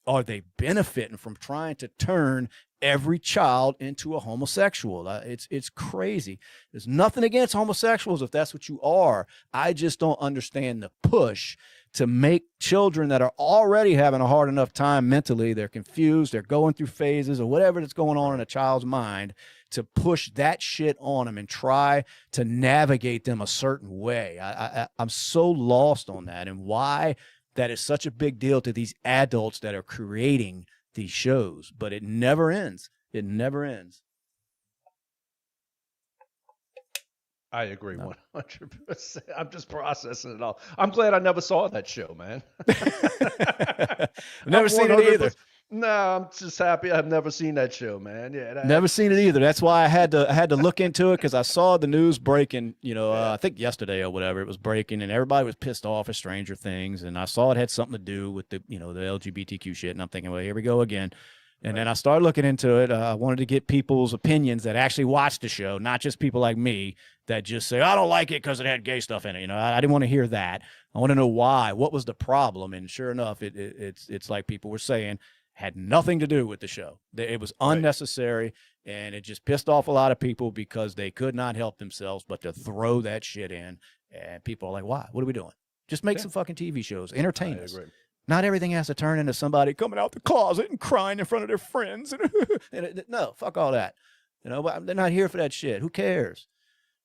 Speaker 1: are they benefiting from trying to turn every child into a homosexual? It's crazy. There's nothing against homosexuals if that's what you are. I just don't understand the push to make children that are already having a hard enough time mentally, they're confused, they're going through phases or whatever that's going on in a child's mind, to push that shit on them and try to navigate them a certain way. I'm so lost on that, and why that is such a big deal to these adults that are creating these shows. But it never ends. It never ends.
Speaker 2: I agree 100%. I'm just processing it all. I'm glad I never saw that show, man.
Speaker 1: I've never seen it either.
Speaker 2: No, I'm just happy I've never seen that show, man. Yeah,
Speaker 1: never seen it either. That's why I had to look into it, because I saw the news breaking, you know, I think yesterday or whatever, it was breaking, and everybody was pissed off at Stranger Things, and I saw it had something to do with the, you know, the LGBTQ shit, and I'm thinking, well, here we go again. And then I started looking into it. I wanted to get people's opinions that actually watched the show, not just people like me that just say, I don't like it because it had gay stuff in it. You know, I didn't want to hear that. I want to know why. What was the problem? And sure enough, it's like people were saying, had nothing to do with the show. It was unnecessary, and it just pissed off a lot of people because they could not help themselves but to throw that shit in. And people are like, why? What are we doing? Just make some fucking TV shows. Entertain us.
Speaker 2: Agree.
Speaker 1: Not everything has to turn into somebody coming out the closet and crying in front of their friends. No, fuck all that. You know, but they're not here for that shit. Who cares?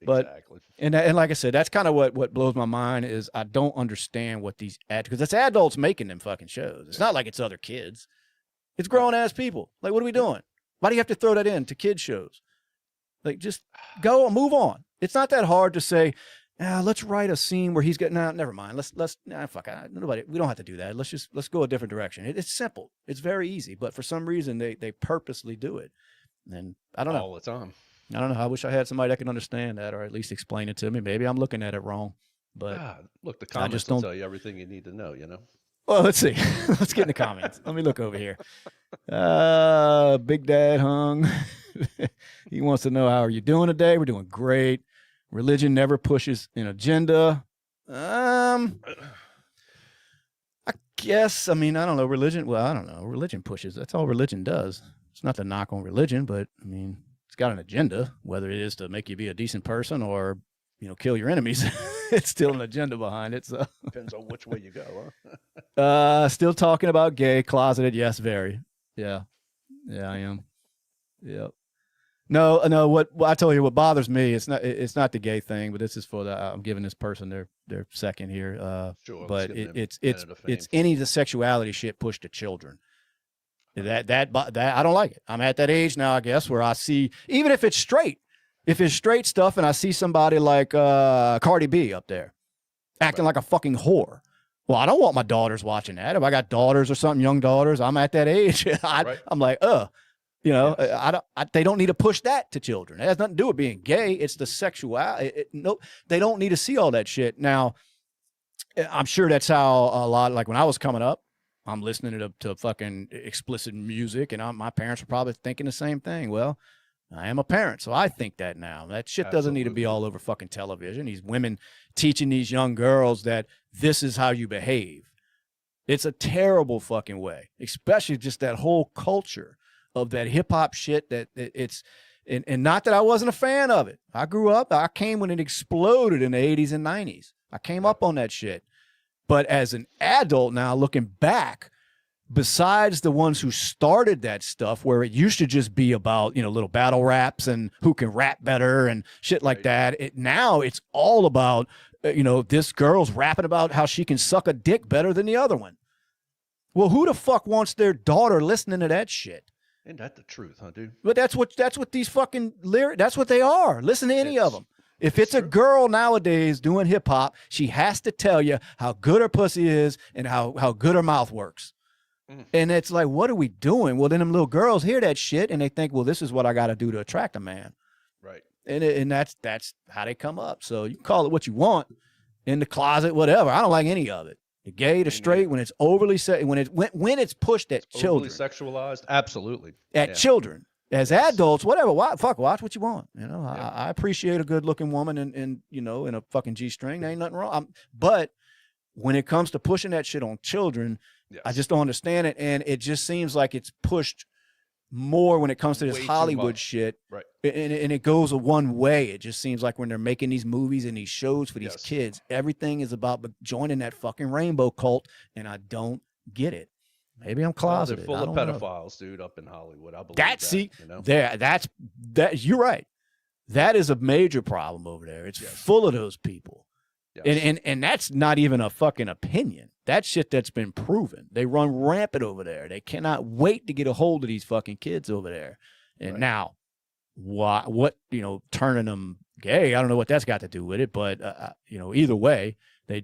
Speaker 2: Exactly.
Speaker 1: But and like I said, that's kind of what blows my mind is I don't understand what these because it's adults making them fucking shows. It's not like it's other kids. It's grown ass people. Like, what are we doing? Why do you have to throw that in to kids shows? Like, just go and move on. It's not that hard to say, let's write a scene where he's getting out. Never mind. Nobody. We don't have to do that. Let's go a different direction. It's simple. It's very easy. But for some reason, they purposely do it. And I don't know.
Speaker 2: All the time.
Speaker 1: I don't know. I wish I had somebody that could understand that, or at least explain it to me. Maybe I'm looking at it wrong. But
Speaker 2: look, the comments will tell you everything you need to know. You know.
Speaker 1: Well, let's see. Let's get in the comments. Let me look over here. Big Dad Hung. He wants to know, how are you doing today? We're doing great. Religion never pushes an agenda. I guess, I mean, I don't know. Religion, well, I don't know. Religion pushes. That's all religion does. It's not to knock on religion, but, I mean, it's got an agenda, whether it is to make you be a decent person or, you know, kill your enemies. It's still an agenda behind it. So
Speaker 2: depends on which way you go, huh?
Speaker 1: Still talking about gay, closeted. Yes, very. Yeah, I am. Yep. No. What I told you, what bothers me, it's not the gay thing, but this is for I'm giving this person their second here.
Speaker 2: Sure.
Speaker 1: But it's any of the sexuality shit pushed to children. That I don't like it. I'm at that age now, I guess, where I see, even if it's straight. If it's straight stuff and I see somebody like Cardi B up there acting like a fucking whore, well, I don't want my daughters watching that. If I got daughters or something, young daughters, I'm at that age. I'm like, you know, they don't need to push that to children. It has nothing to do with being gay. It's the sexuality. No, they don't need to see all that shit. Now, I'm sure that's how a lot, like when I was coming up, I'm listening to fucking explicit music, and my parents were probably thinking the same thing. Well, I am a parent, so I think that now. That shit doesn't need to be all over fucking television. These women teaching these young girls that this is how you behave. It's a terrible fucking way, especially just that whole culture of that hip hop shit that it's, and not that I wasn't a fan of it. I came when it exploded in the 80s and 90s. I came up on that shit. But as an adult now, looking back, besides the ones who started that stuff where it used to just be about, you know, little battle raps and who can rap better and shit like that. Now it's all about, you know, this girl's rapping about how she can suck a dick better than the other one. Well, who the fuck wants their daughter listening to that shit?
Speaker 2: Ain't that the truth, huh, dude?
Speaker 1: But that's what these fucking lyrics, that's what they are. Listen to any of them. If it's a girl nowadays doing hip hop, she has to tell you how good her pussy is and how good her mouth works. And it's like, what are we doing? Well, then them little girls hear that shit and they think, well, this is what I got to do to attract a man.
Speaker 2: Right.
Speaker 1: And that's how they come up. So you call it what you want, in the closet, whatever. I don't like any of it. The gay, the straight, when it's overly when it's pushed at children,
Speaker 2: overly sexualized, absolutely.
Speaker 1: At children, as adults, whatever. Watch what you want. You know, I appreciate a good-looking woman in you know, in a fucking G-string. There ain't nothing wrong. But when it comes to pushing that shit on children, I just don't understand it, and it just seems like it's pushed more when it comes to this Hollywood shit,
Speaker 2: right?
Speaker 1: And it goes a one way. It just seems like when they're making these movies and these shows for these kids, everything is about joining that fucking rainbow cult, and I don't get it. Maybe I'm closeted.
Speaker 2: They're full of pedophiles, dude, up in Hollywood. I believe
Speaker 1: you know? That you're right. That is a major problem over there. It's full of those people. Yes. And that's not even a fucking opinion. That shit that's been proven. They run rampant over there. They cannot wait to get a hold of these fucking kids over there. And now, what you know, turning them gay? I don't know what that's got to do with it, but you know, either way, they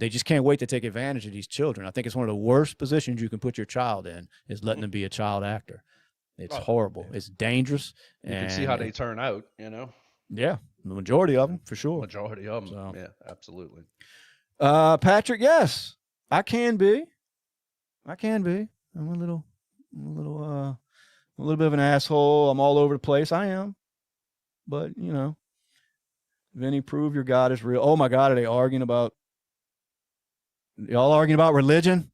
Speaker 1: just can't wait to take advantage of these children. I think it's one of the worst positions you can put your child in, is letting them be a child actor. It's horrible. It's dangerous.
Speaker 2: You can see how they turn out. You know. Yeah.
Speaker 1: The majority of them, for sure.
Speaker 2: Majority of them, so. Yeah, absolutely.
Speaker 1: Patrick, yes, I can be. I'm a little bit of an asshole. I'm all over the place. I am, but you know, Vinny, prove your God is real. Oh my God, are they arguing about? Y'all arguing about religion?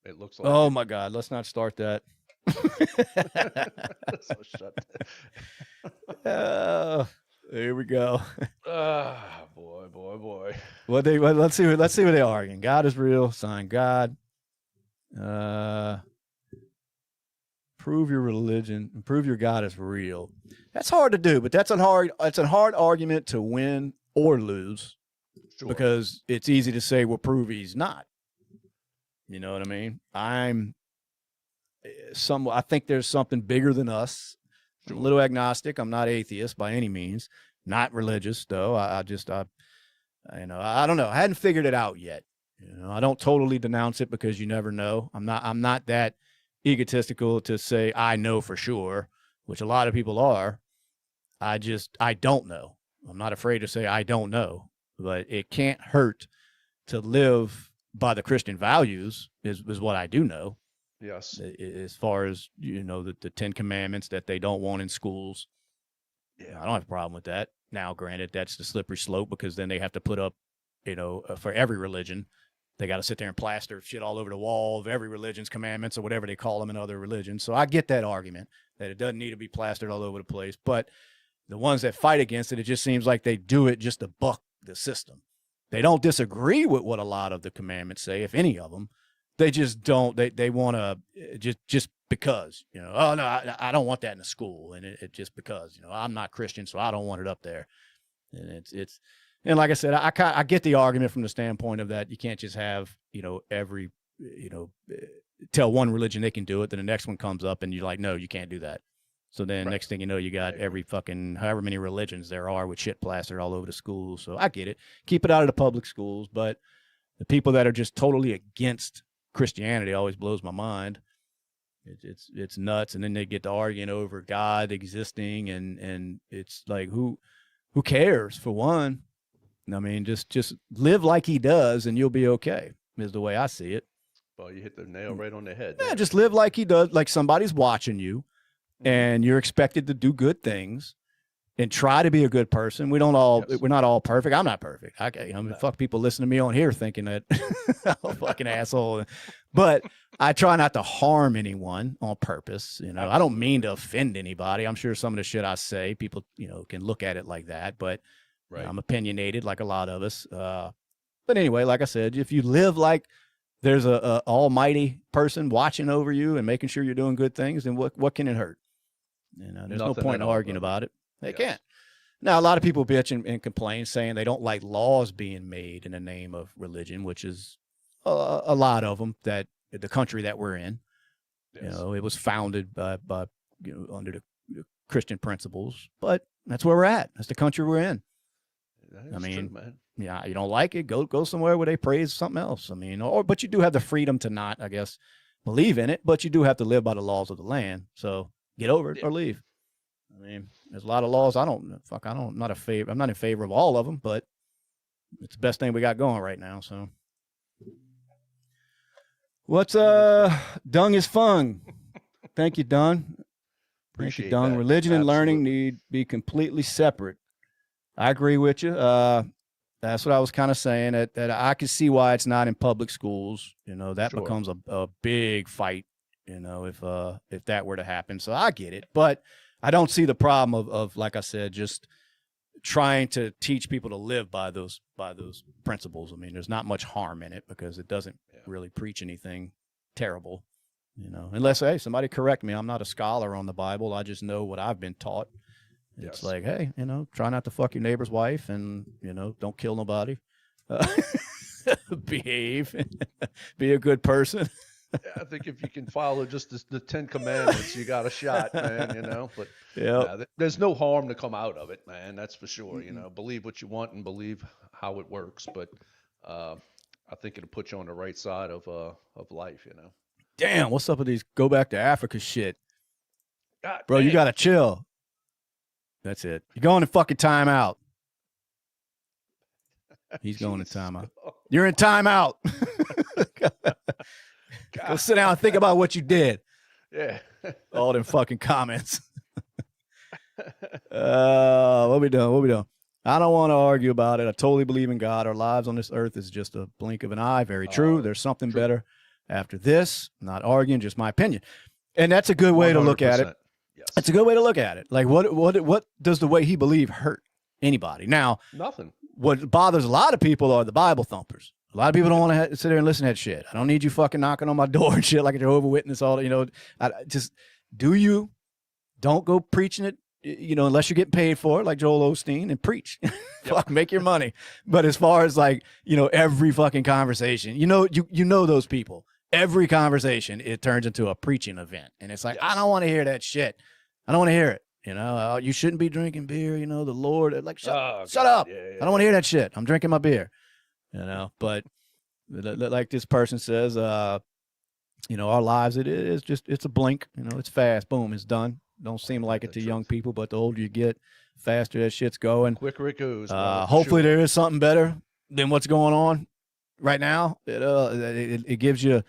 Speaker 2: It looks like.
Speaker 1: Oh my God, let's not start that.
Speaker 2: So shut
Speaker 1: There we go.
Speaker 2: Boy.
Speaker 1: Let's see what they're arguing. God is real. Sign God. Prove your religion. Prove your God is real. That's hard to do, but that's a hard argument to win or lose. Sure. Because it's easy to say, well, prove he's not. You know what I mean? I think there's something bigger than us. I'm a little agnostic. I'm not atheist by any means. Not religious though. I don't know. I hadn't figured it out yet. You know, I don't totally denounce it because you never know. I'm not that egotistical to say I know for sure, which a lot of people are. I don't know. I'm not afraid to say I don't know, but it can't hurt to live by the Christian values is what I do know.
Speaker 2: Yes.
Speaker 1: As far as, you know, the 10 Commandments that they don't want in schools. Yeah, I don't have a problem with that. Now, granted, that's the slippery slope because then they have to put up, you know, for every religion, they got to sit there and plaster shit all over the wall of every religion's commandments or whatever they call them in other religions. So I get that argument that it doesn't need to be plastered all over the place. But the ones that fight against it, it just seems like they do it just to buck the system. They don't disagree with what a lot of the commandments say, if any of them. They just don't. They want to just because, you know. Oh no, I don't want that in the school, and it just because, you know, I'm not Christian, so I don't want it up there. And it's and like I said, I get the argument from the standpoint of that you can't just have, you know, every, you know, tell one religion they can do it, then the next one comes up and you're like, no, you can't do that. So then next thing you know, you got every fucking however many religions there are with shit plastered all over the schools. So I get it. Keep it out of the public schools, but the people that are just totally against Christianity always blows my mind. It's nuts. And then they get to arguing over God existing, and it's like, who cares, for one? I mean, just live like he does and you'll be okay, is the way I see it.
Speaker 2: Well, you hit the nail right on the head.
Speaker 1: Yeah, just live like he does, like somebody's watching you and you're expected to do good things and try to be a good person. We're not all perfect. I'm not perfect. Fuck people listen to me on here thinking that I'm a fucking asshole. But I try not to harm anyone on purpose. You know, I don't mean to offend anybody. I'm sure some of the shit I say, people, you know, can look at it like that, but I'm opinionated like a lot of us. But anyway, like I said, if you live like there's a almighty person watching over you and making sure you're doing good things, then what can it hurt? You know, there's no point in arguing about it. They can't. Now, a lot of people bitch and complain, saying they don't like laws being made in the name of religion, which is a lot of them, that the country that we're in, you know, it was founded by you know, under the Christian principles, but that's where we're at. That's the country we're in. I mean, true, man. Yeah, you don't like it, go somewhere where they praise something else. I mean, but you do have the freedom to not, I guess, believe in it, but you do have to live by the laws of the land. So get over it or leave. I mean, there's a lot of laws. I'm not in favor of all of them, but it's the best thing we got going right now. So what's dung is fun. Thank you, Dung.
Speaker 2: Appreciate
Speaker 1: Dung.
Speaker 2: that.
Speaker 1: Religion and
Speaker 2: Absolutely.
Speaker 1: learning need to be completely separate. I agree with you. That's what I was kind of saying, that I can see why it's not in public schools. You know, that becomes a big fight, you know, if that were to happen. So I get it. But I don't see the problem of like I said, just trying to teach people to live by those principles. I mean, there's not much harm in it because it doesn't really preach anything terrible, you know, unless, hey, somebody correct me. I'm not a scholar on the Bible. I just know what I've been taught. It's like, hey, you know, try not to fuck your neighbor's wife and, you know, don't kill nobody. Behave, be a good person.
Speaker 2: Yeah, I think if you can follow just the 10 Commandments, you got a shot, man, you know. But there's no harm to come out of it, man. That's for sure. You know, believe what you want and believe how it works. But I think it'll put you on the right side of life, you know.
Speaker 1: Damn, what's up with these go back to Africa shit?
Speaker 2: God,
Speaker 1: bro, you got to chill. That's it. You're going to fucking timeout. He's going to timeout. You're in timeout. Go sit down and think about what you did.
Speaker 2: Yeah.
Speaker 1: All them fucking comments. What we doing? I don't want to argue about it. I totally believe in God. Our lives on this earth is just a blink of an eye. Very true. There's something better after this. Not arguing, just my opinion. And that's a good way 100%. To look at it.
Speaker 2: Yes.
Speaker 1: It's a good way to look at it. Like, what does the way he believed hurt anybody? Now,
Speaker 2: nothing.
Speaker 1: What bothers a lot of people are the Bible thumpers. A lot of people don't want to sit there and listen to that shit. I don't need you fucking knocking on my door and shit like a Jehovah's Witness. All you know, just do you. Don't go preaching it, you know, unless you're getting paid for it, like Joel Osteen, and preach. Fuck, make your money. But as far as like, you know, every fucking conversation, you know those people. Every conversation, it turns into a preaching event, and it's like, I don't want to hear that shit. I don't want to hear it. You know, you shouldn't be drinking beer. You know, the Lord, like, shut up. Yeah. I don't want to hear that shit. I'm drinking my beer. You know, but like this person says, you know, our lives, it's a blink. You know, it's fast. Boom, it's done. Don't seem like it to young people, but the older you get, faster that shit's going.
Speaker 2: Quicker it goes.
Speaker 1: Hopefully there is something better than what's going on right now. It gives you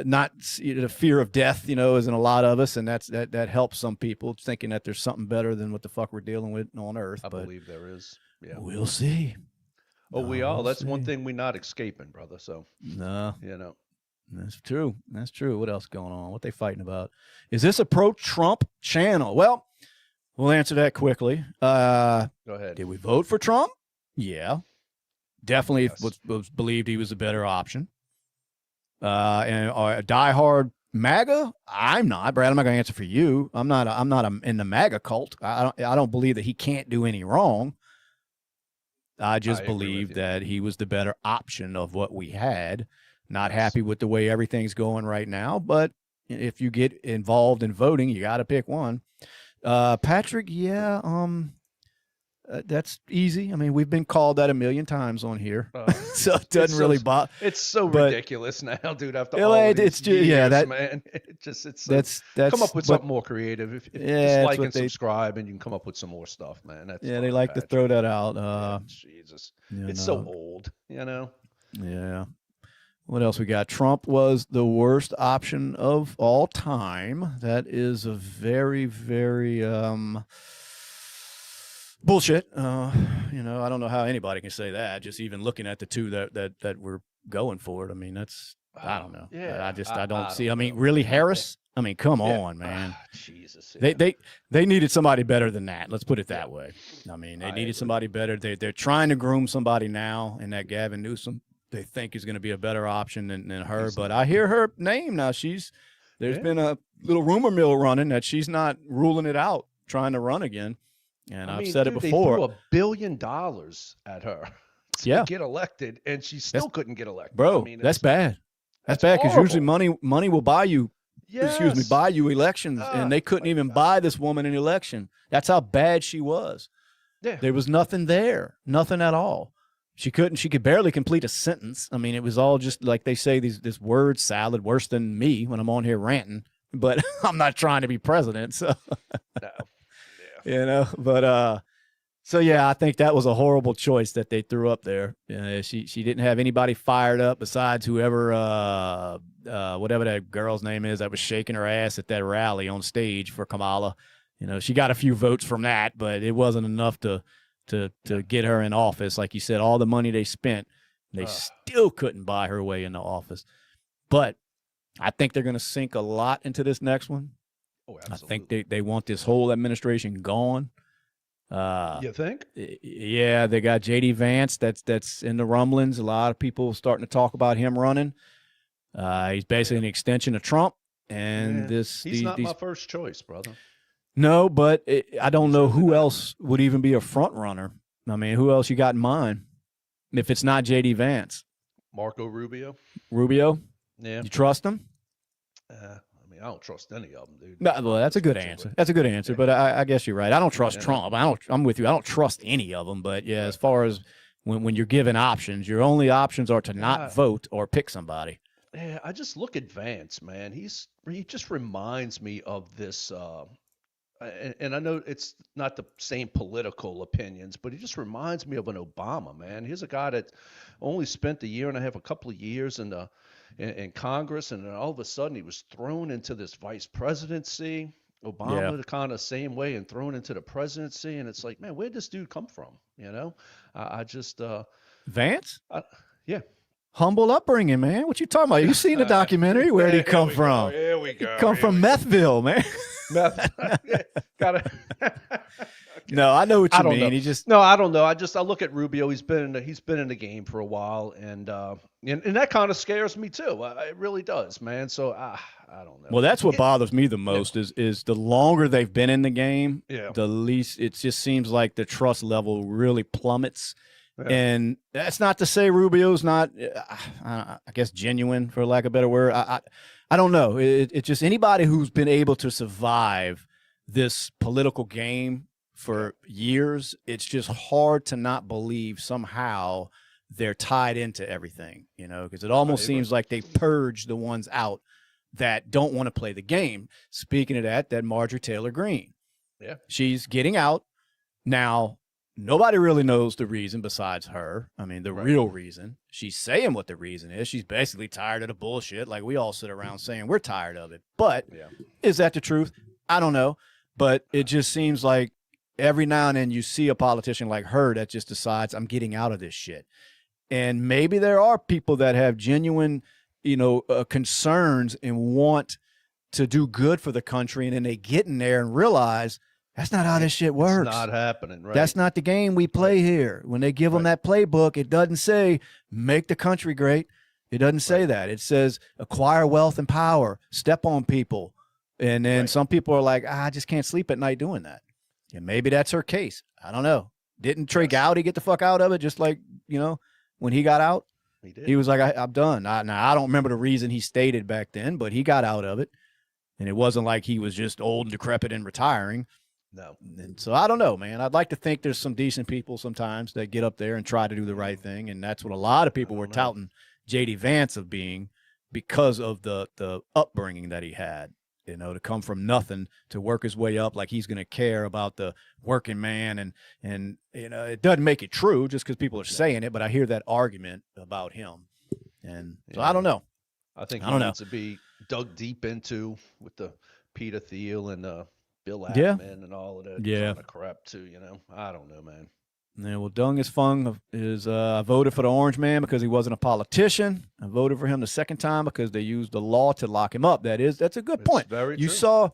Speaker 1: not the fear of death, you know, is in a lot of us, and that helps some people thinking that there's something better than what the fuck we're dealing with on Earth.
Speaker 2: I believe there is. Yeah,
Speaker 1: we'll see.
Speaker 2: Oh, we are. That's one thing we're not escaping, brother. So
Speaker 1: no,
Speaker 2: you know,
Speaker 1: that's true. That's true. What else going on? What they fighting about? Is this a pro-Trump channel? Well, we'll answer that quickly. Go
Speaker 2: ahead.
Speaker 1: Did we vote for Trump? Yeah, definitely was believed he was a better option. And a diehard MAGA? I'm not, Brad. I'm not going to answer for you. I'm not in the MAGA cult. I don't believe that he can't do any wrong. I just believe that he was the better option of what we had. Not happy with the way everything's going right now, but if you get involved in voting, you got to pick one. Patrick, that's easy. I mean, we've been called that a million times on here, so it doesn't really bother.
Speaker 2: It's so ridiculous now, dude. After all these years, man, that's come up with something more creative. If just like and subscribe, and you can come up with some more stuff, man. That's
Speaker 1: they like to throw that out.
Speaker 2: Jesus, it's so old, you know.
Speaker 1: Yeah. What else we got? Trump was the worst option of all time. That is a very, very bullshit. You know, I don't know how anybody can say that. Just even looking at the two that we're going for it. I mean, that's I don't know. Yeah, I don't see. I mean, really, Harris? I mean, come on, man.
Speaker 2: Jesus.
Speaker 1: Yeah. They needed somebody better than that. Let's put it that way. I mean, they needed somebody better. They're trying to groom somebody now, and that Gavin Newsom they think is going to be a better option than her. But I hear her name now. There's been a little rumor mill running that she's not ruling it out, trying to run again. And I've said it before.
Speaker 2: They threw $1 billion at her to get elected, and she still couldn't get elected.
Speaker 1: Bro, I mean, that's bad. That's bad because usually money will buy you. Buy you elections, and they couldn't even buy this woman an election. That's how bad she was. Yeah. There was nothing there, nothing at all. She couldn't. She could barely complete a sentence. I mean, it was all just like they say, this word salad, worse than me when I'm on here ranting. But I'm not trying to be president, so
Speaker 2: No. Yeah.
Speaker 1: you know. But so yeah, I think that was a horrible choice that they threw up there. She didn't have anybody fired up besides whoever, whatever that girl's name is that was shaking her ass at that rally on stage for Kamala. You know, she got a few votes from that, but it wasn't enough to get her in office. Like you said, all the money they spent, they still couldn't buy her way into office. But I think they're going to sink a lot into this next one.
Speaker 2: Oh, absolutely.
Speaker 1: I think they want this whole administration gone.
Speaker 2: You think?
Speaker 1: Yeah, they got J.D. Vance. That's in the rumblings. A lot of people starting to talk about him running. He's basically an extension of Trump. And
Speaker 2: he's not my first choice, brother.
Speaker 1: No, but I don't know who else would even be a front runner. I mean, who else you got in mind? If it's not J.D. Vance,
Speaker 2: Marco Rubio.
Speaker 1: Rubio,
Speaker 2: yeah,
Speaker 1: you trust him?
Speaker 2: I mean, I don't trust any of them, dude.
Speaker 1: No, well, that's a good answer. That's a good answer. But I guess you're right. I don't trust Trump. I'm with you. I don't trust any of them. But yeah, as far as when you're given options, your only options are to not vote or pick somebody.
Speaker 2: Yeah, I just look at Vance, man. He just reminds me of this. And I know it's not the same political opinions, but he just reminds me of an Obama, man. He's a guy that only spent a couple of years in Congress, and then all of a sudden he was thrown into this vice presidency. Obama the kind of same way, and thrown into the presidency, and it's like, man, where'd this dude come from? You know, I just
Speaker 1: Vance.
Speaker 2: Yeah.
Speaker 1: Humble upbringing, man. What you talking about? You seen the documentary? Where'd he come from?
Speaker 2: Here we go.
Speaker 1: He come from Methville, man.
Speaker 2: Meth. Got
Speaker 1: No, I know what you mean.
Speaker 2: Know.
Speaker 1: He just
Speaker 2: I don't know. I look at Rubio. He's been in the game for a while, and that kind of scares me too. It really does, man. So I don't know.
Speaker 1: Well, that's what bothers me the most is the longer they've been in the game,
Speaker 2: yeah.
Speaker 1: the least it just seems like the trust level really plummets. Yeah. And that's not to say Rubio's not, I guess, genuine, for lack of a better word. I don't know. It's just anybody who's been able to survive this political game for years, it's just hard to not believe somehow they're tied into everything, you know, because it almost seems like they purge the ones out that don't want to play the game. Speaking of that Marjorie Taylor Greene, she's getting out now. Nobody really knows the reason besides her. I mean, the real reason. She's saying what the reason is. She's basically tired of the bullshit. Like we all sit around saying we're tired of it. But is that the truth? I don't know. But it just seems like every now and then you see a politician like her that just decides I'm getting out of this shit. And maybe there are people that have genuine, concerns and want to do good for the country. And then they get in there and realize that's not how this shit works.
Speaker 2: It's not happening, right?
Speaker 1: That's not the game we play here. When they give them that playbook, it doesn't say make the country great. It doesn't say that. It says acquire wealth and power, step on people. And then some people are like, I just can't sleep at night doing that. And maybe that's her case. I don't know. Didn't Trey Gowdy get the fuck out of it? Just like, when he got out,
Speaker 2: he did.
Speaker 1: He was like, I'm done. Now, I don't remember the reason he stated back then, but he got out of it. And it wasn't like he was just old and decrepit and retiring.
Speaker 2: No.
Speaker 1: And so I don't know, man. I'd like to think there's some decent people sometimes that get up there and try to do the right thing. And that's what a lot of people were touting J.D. Vance of being because of the upbringing that he had, to come from nothing to work his way up like he's going to care about the working man. And it doesn't make it true just because people are saying it, but I hear that argument about him. And so I don't know.
Speaker 2: I think he needs to be dug deep into with the Peter Thiel and Bill Ackman and all of that kind of crap too, I don't know, man.
Speaker 1: Yeah, well, Dung is fun. I voted for the orange man because he wasn't a politician. I voted for him the second time because they used the law to lock him up. That's a good point.
Speaker 2: Very
Speaker 1: you
Speaker 2: true.
Speaker 1: Saw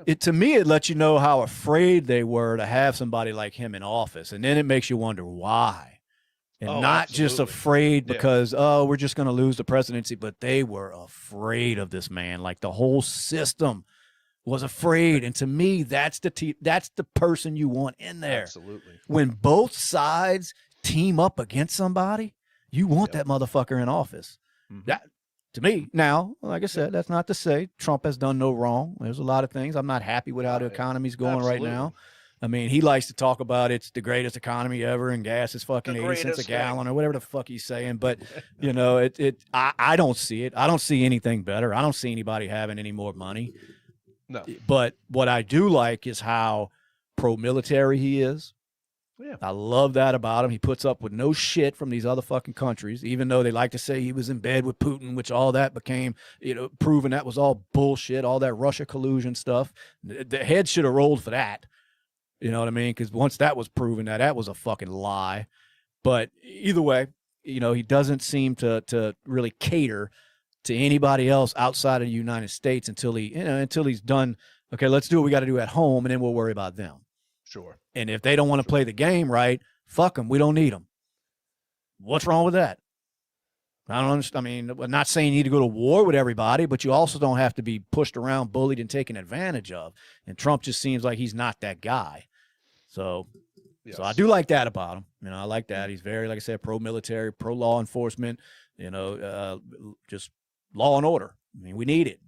Speaker 1: it. To me, it lets you know how afraid they were to have somebody like him in office. And then it makes you wonder why. And not just afraid because, we're just going to lose the presidency, but they were afraid of this man. Like the whole system was afraid. And to me, that's the person you want in there.
Speaker 2: Absolutely.
Speaker 1: When both sides team up against somebody, you want that motherfucker in office. Mm-hmm. That, to me, now, like I said, that's not to say Trump has done no wrong. There's a lot of things. I'm not happy with how the economy's going right now. I mean, he likes to talk about it's the greatest economy ever and gas is fucking 80 cents a gallon or whatever the fuck he's saying. But, you know, I don't see it. I don't see anything better. I don't see anybody having any more money.
Speaker 2: No.
Speaker 1: But what I do like is how pro-military he is.
Speaker 2: Yeah.
Speaker 1: I love that about him. He puts up with no shit from these other fucking countries, even though they like to say he was in bed with Putin, which all that became, you know, proven that was all bullshit, all that Russia collusion stuff. The head should have rolled for that. You know what I mean? Because once that was proven, that was a fucking lie. But either way, you know, he doesn't seem to really cater to anybody else outside of the United States until he's done. Okay, let's do what we got to do at home, and then we'll worry about them.
Speaker 2: Sure.
Speaker 1: And if they don't want to play the game right, fuck them. We don't need them. What's wrong with that? I don't understand. I mean, I'm not saying you need to go to war with everybody, but you also don't have to be pushed around, bullied, and taken advantage of. And Trump just seems like he's not that guy. So I do like that about him. You know, I like that. He's very, like I said, pro-military, pro-law enforcement, you know, just law and order. I mean, we need it.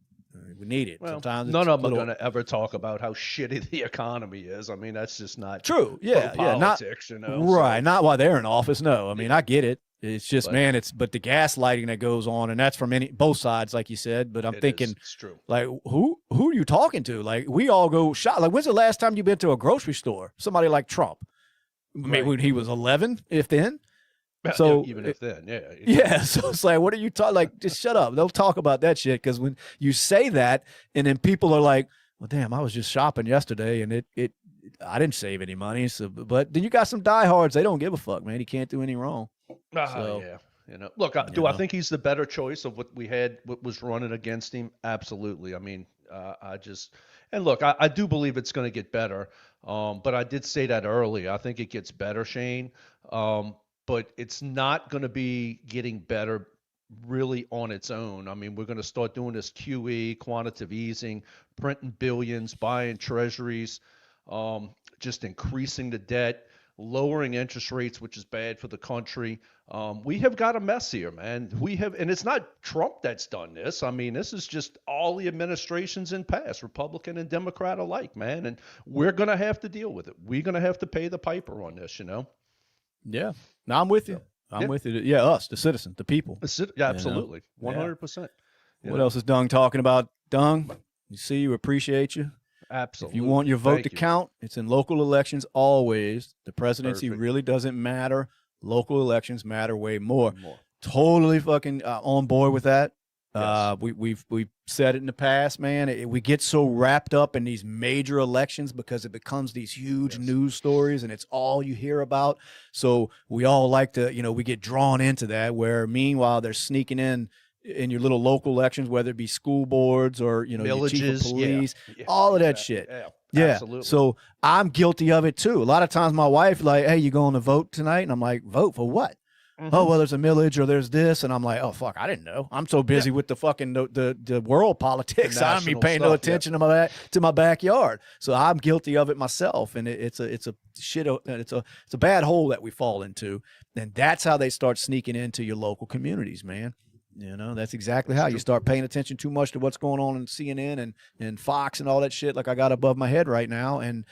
Speaker 1: We need it.
Speaker 2: Well,
Speaker 1: sometimes
Speaker 2: none of them are going to ever talk about how shitty the economy is. I mean, that's just not
Speaker 1: true. Yeah,
Speaker 2: politics, you know.
Speaker 1: Right.
Speaker 2: So.
Speaker 1: Not while they're in office. No, I mean, I get it. It's just, man, but the gaslighting that goes on, and that's from both sides, like you said. But I'm thinking,
Speaker 2: it's true.
Speaker 1: Like, who are you talking to? Like, we all go shop. Like, when's the last time you've been to a grocery store? Somebody like Trump. Maybe when he was 11, if then. So
Speaker 2: even if then, yeah.
Speaker 1: Yeah. So it's like, what are you talking? Like, just shut up. Don't talk about that shit. Because when you say that, and then people are like, well, damn, I was just shopping yesterday, and I didn't save any money. So, but then you got some diehards. They don't give a fuck, man. He can't do any wrong. So,
Speaker 2: yeah. You know, look, I think he's the better choice of what was running against him? Absolutely. I mean, and look, I do believe it's going to get better. But I did say that earlier. I think it gets better, Shane. But it's not going to be getting better really on its own. I mean, we're going to start doing this QE, quantitative easing, printing billions, buying treasuries, just increasing the debt, lowering interest rates, which is bad for the country. We have got a mess here, man. And it's not Trump that's done this. I mean, this is just all the administrations in past, Republican and Democrat alike, man. And we're going to have to deal with it. We're going to have to pay the piper on this, you know?
Speaker 1: Yeah. No, I'm with you. I'm with you. Yeah, us, the citizens, the people.
Speaker 2: Yeah, absolutely. 100%.
Speaker 1: What else is Dung talking about? Dung, you see, you appreciate you.
Speaker 2: Absolutely.
Speaker 1: If you want your vote to count, it's in local elections always. The presidency really doesn't matter. Local elections matter way more. Totally fucking on board with that. Yes. We've said it in the past, man. We get so wrapped up in these major elections because it becomes these huge news stories and it's all you hear about. So we all like to, you know, we get drawn into that, where meanwhile they're sneaking in your little local elections, whether it be school boards or, you know, villages, your chief of police, all of that shit. Yeah, absolutely. So I'm guilty of it too. A lot of times my wife like, hey, you going to vote tonight? And I'm like, vote for what? Oh, well, there's a millage or there's this. And I'm like, oh, fuck, I didn't know. I'm so busy with the fucking the world politics. I don't be paying no attention to my backyard. So I'm guilty of it myself. And it's a bad hole that we fall into. And that's how they start sneaking into your local communities, man. You know, that's exactly how you start paying attention too much to what's going on in CNN and Fox and all that shit like I got above my head right now. And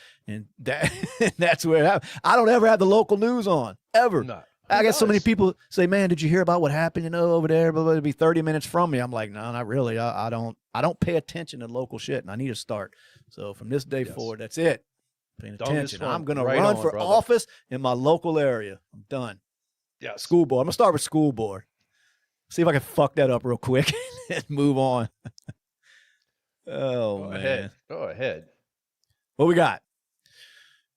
Speaker 1: that's where it happens. I don't ever have the local news on, ever. No. I got so many people say, man, did you hear about what happened, you know, over there? But it'll be 30 minutes from me. I'm like, no, not really. I don't pay attention to local shit, and I need to start. So from this day forward, that's it. Paying attention. I'm going to run for office in my local area. I'm done. Yeah. School board. I'm going to start with school board. See if I can fuck that up real quick and move on. Oh, man.
Speaker 2: Go ahead.
Speaker 1: What we got?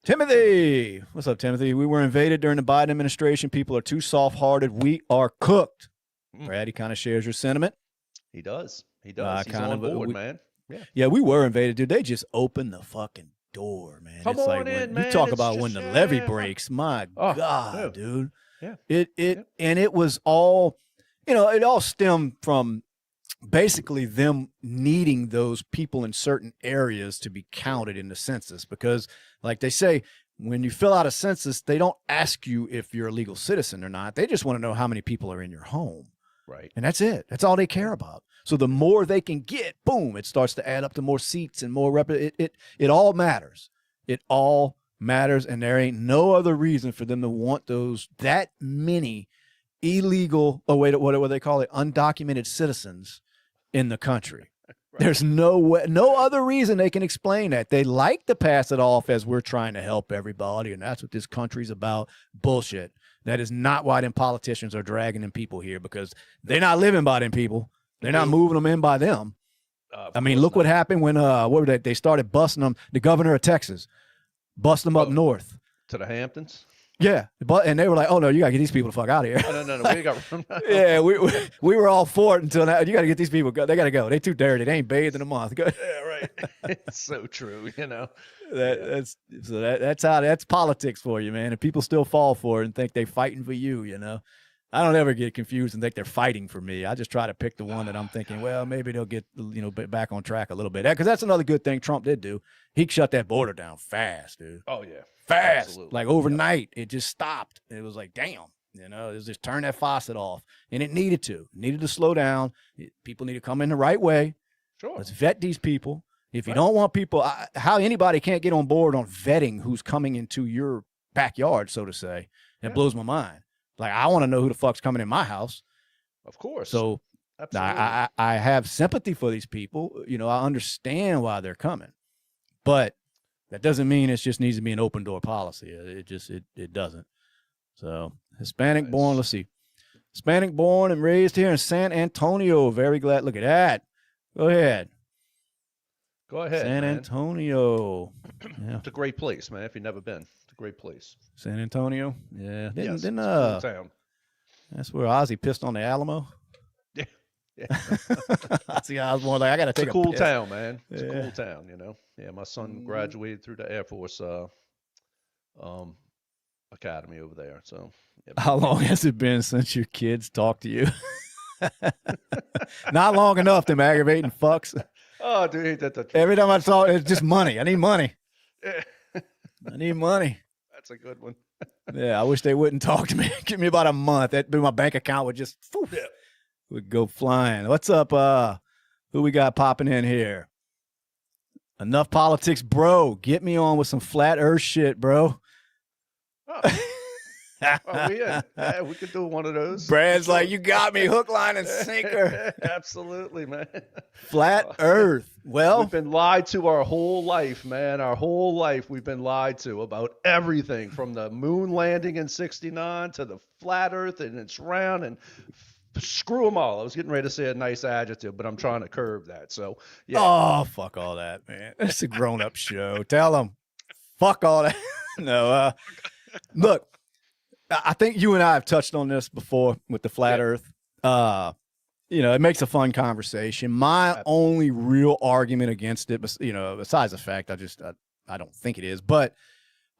Speaker 1: Timothy. What's up, Timothy? We were invaded during the Biden administration. People are too soft-hearted. We are cooked. Brad, he kind of shares your sentiment.
Speaker 2: He does. He's on board, man.
Speaker 1: Yeah, we were invaded, dude. They just opened the fucking door, man.
Speaker 2: Come on in, man.
Speaker 1: You talk about when the levee breaks. My God, dude. Yeah. And it was all, you know, it all stemmed from basically them needing those people in certain areas to be counted in the census, because like they say, when you fill out a census, they don't ask you if you're a legal citizen or not. They just want to know how many people are in your home.
Speaker 2: Right.
Speaker 1: And that's it. That's all they care about. So the more they can get, boom, it starts to add up to more seats and more it all matters. It all matters, and there ain't no other reason for them to want that many illegal, what they call it, undocumented citizens in the country. Right. There's no other reason they can explain that. They like to pass it off as we're trying to help everybody, and that's what this country's about. Bullshit. That is not why them politicians are dragging them people here, because they're not living by them people. They're not moving them in by them. I mean, look what happened when they started busting them. The governor of Texas busted them up north
Speaker 2: to the Hamptons.
Speaker 1: Yeah, and they were like, "Oh no, you gotta get these people the fuck out of here."
Speaker 2: Oh, no, we got.
Speaker 1: Yeah, we were all for it until now. You gotta get these people. They gotta go. They too dirty. They ain't bathed in a month.
Speaker 2: Yeah, right. It's so true. You know.
Speaker 1: That's politics for you, man. And people still fall for it and think they're fighting for you. You know, I don't ever get confused and think they're fighting for me. I just try to pick the one that I'm thinking, well, maybe they'll get back on track a little bit. Because that's another good thing Trump did do. He shut that border down fast, dude.
Speaker 2: Oh yeah.
Speaker 1: Fast.
Speaker 2: Absolutely.
Speaker 1: Like overnight, it just stopped. It was like, damn, it was just turn that faucet off. And it needed to slow down. People need to come in the right way.
Speaker 2: Sure.
Speaker 1: Let's vet these people. If you don't want people, how anybody can't get on board on vetting who's coming into your backyard, so to say, it blows my mind. Like, I want to know who the fuck's coming in my house.
Speaker 2: Of course.
Speaker 1: So I have sympathy for these people. I understand why they're coming. But that doesn't mean it just needs to be an open door policy. It doesn't. So Hispanic born, let's see. Hispanic born and raised here in San Antonio. Very glad. Look at that. Go ahead.
Speaker 2: man.
Speaker 1: San Antonio. Yeah.
Speaker 2: It's a great place, man. If you've never been, it's a great place.
Speaker 1: San Antonio. Yeah.
Speaker 2: It's a cool town.
Speaker 1: That's where Ozzy pissed on the Alamo.
Speaker 2: Yeah.
Speaker 1: Ozzy Osbourne, like, I gotta take
Speaker 2: a cool
Speaker 1: piss.
Speaker 2: Town, man. It's a cool town, Yeah, my son graduated through the Air Force Academy over there. So yeah.
Speaker 1: How long has it been since your kids talked to you? Not long enough, them aggravating fucks.
Speaker 2: Oh, dude,
Speaker 1: every time I saw it, it's just money. I need money. I need money.
Speaker 2: That's a good one.
Speaker 1: Yeah, I wish they wouldn't talk to me. Give me about a month. That'd be my bank account would just would go flying. What's up? Who we got popping in here? Enough politics, bro. Get me on with some flat earth shit, bro.
Speaker 2: Oh. Yeah, we could do one of those.
Speaker 1: Brad's like, you got me, hook, line, and sinker.
Speaker 2: Absolutely, man.
Speaker 1: Flat earth. Well,
Speaker 2: we've been lied to our whole life, man. Our whole life we've been lied to about everything, from the moon landing in '69 to the flat earth and it's round, and screw them all. I was getting ready to say a nice adjective, but I'm trying to curb that. So, yeah.
Speaker 1: Oh, fuck all that, man. It's a grown-up show. Tell them. Fuck all that. No, look. I think you and I have touched on this before with the flat earth. It makes a fun conversation. My only real argument against it, besides the fact I don't think it is, but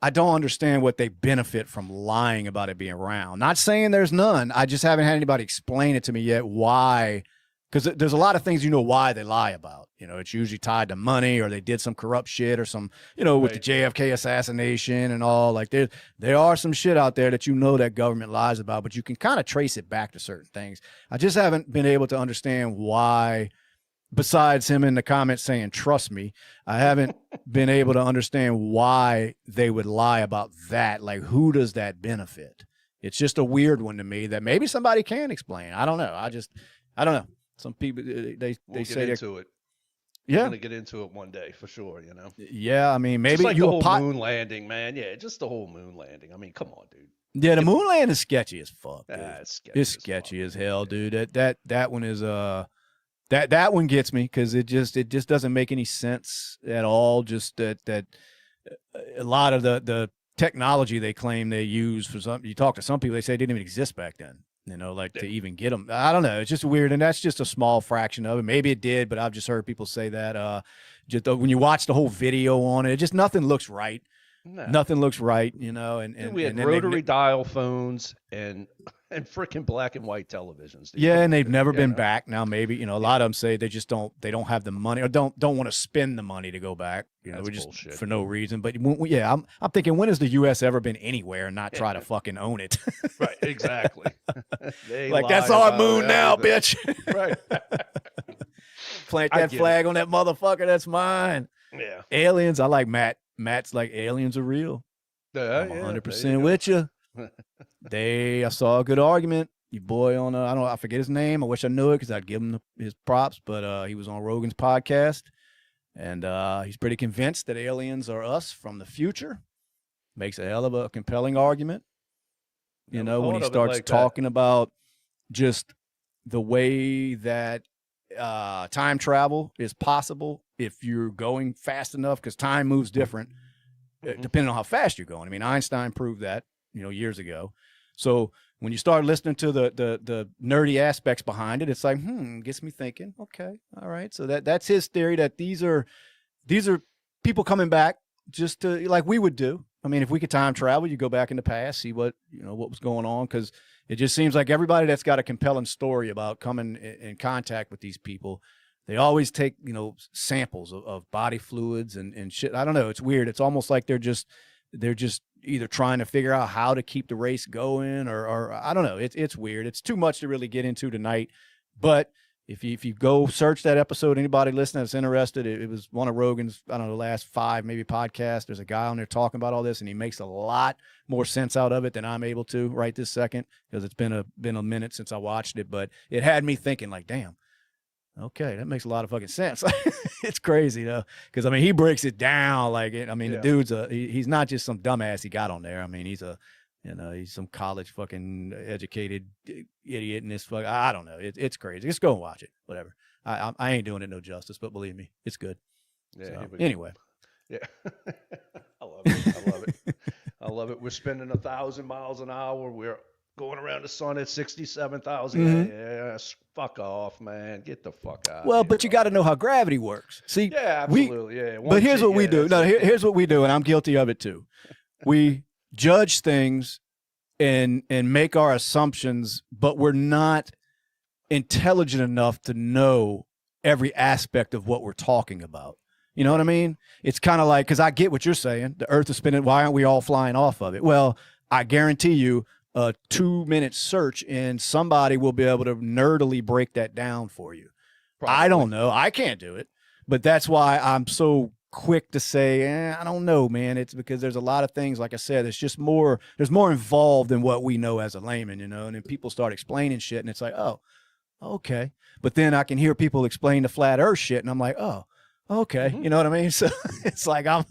Speaker 1: I don't understand what they benefit from lying about it being round. Not saying there's none. I just haven't had anybody explain it to me yet why. Because there's a lot of things why they lie about. It's usually tied to money, or they did some corrupt shit, or some, with the JFK assassination and all. Like, there are some shit out there that that government lies about, but you can kind of trace it back to certain things. I just haven't been able to understand why, besides him in the comments saying, trust me, I haven't been able to understand why they would lie about that. Like, who does that benefit? It's just a weird one to me that maybe somebody can explain. I don't know. I don't know. Some people, they say
Speaker 2: into it.
Speaker 1: Yeah.
Speaker 2: We're going to get into it one day for sure,
Speaker 1: Yeah, I mean, maybe
Speaker 2: just like the whole moon landing, man. Yeah, just the whole moon landing. I mean, come on, dude.
Speaker 1: Yeah, the moon landing is sketchy as fuck.
Speaker 2: It's
Speaker 1: sketchy as hell, dude. That one is that one gets me, because it just doesn't make any sense at all. Just that a lot of the technology they claim they use for some. You talk to some people, they say it didn't even exist back then. To even get them. I don't know. It's just weird. And that's just a small fraction of it. Maybe it did, but I've just heard people say that. Just when you watch the whole video on it, just nothing looks right. No. Nothing looks right, and
Speaker 2: we had rotary dial phones and freaking black and white televisions.
Speaker 1: Yeah, and they've never been back. Now maybe a lot of them say they don't have the money, or don't want to spend the money to go back. We just bullshit. For no reason. But I'm thinking, when has the U.S. ever been anywhere and not try to fucking own it?
Speaker 2: Right, exactly.
Speaker 1: Like, that's our moon now, bitch.
Speaker 2: Right.
Speaker 1: Plant that flag on that motherfucker. That's mine.
Speaker 2: Yeah.
Speaker 1: Aliens. I like Matt. Matt's like, aliens are real.
Speaker 2: Yeah,
Speaker 1: I'm 100% with you. I saw a good argument. Your boy on, I forget his name. I wish I knew it because I'd give him his props, but he was on Rogan's podcast, and he's pretty convinced that aliens are us from the future. Makes a hell of a compelling argument. You know, when he starts talking about just the way that time travel is possible if you're going fast enough, because time moves different depending on how fast you're going. I mean, Einstein proved that, years ago. So when you start listening to the nerdy aspects behind it, it's like, gets me thinking, okay, all right. So that's his theory, that these are people coming back just to, like we would do. I mean, if we could time travel, you go back in the past, see what was going on, because it just seems like everybody that's got a compelling story about coming in contact with these people, they always take, samples of body fluids and shit. I don't know. It's weird. It's almost like they're just either trying to figure out how to keep the race going or I don't know. It's weird. It's too much to really get into tonight. But if you go search that episode, anybody listening that's interested, it was one of Rogan's, I don't know, the last 5 maybe podcasts. There's a guy on there talking about all this, and he makes a lot more sense out of it than I'm able to right this second, because it's been a minute since I watched it. But it had me thinking, like, damn, okay, that makes a lot of fucking sense. It's crazy though, because I mean, he breaks it down like it. I mean, the dude's he's not just some dumbass he got on there. I mean, he's he's some college fucking educated idiot in this fuck. I don't know. It's crazy. Just go and watch it. Whatever. I ain't doing it no justice, but believe me, it's good. Yeah. So, anyway.
Speaker 2: Yeah. I love it. I love it. We're spending 1,000 miles an hour. We're going around the sun at 67,000. Yes. Fuck off, man. Get the fuck out.
Speaker 1: Well, but you got to know how gravity works. See.
Speaker 2: Yeah, absolutely.
Speaker 1: But here's what we do. No, here's what we do, and I'm guilty of it too. We judge things and make our assumptions, but we're not intelligent enough to know every aspect of what we're talking about. You know what I mean? It's kind of like, because I get what you're saying. The earth is spinning. Why aren't we all flying off of it? Well, I guarantee you a 2-minute search and somebody will be able to nerdily break that down for you. Probably. I don't know. I can't do it. But that's why I'm so quick to say, I don't know, man. It's because there's a lot of things, like I said, there's more involved than what we know as a layman, and then people start explaining shit and it's like, oh, okay. But then I can hear people explain the flat earth shit and I'm like, oh, okay. You know what I mean? So it's like, I'm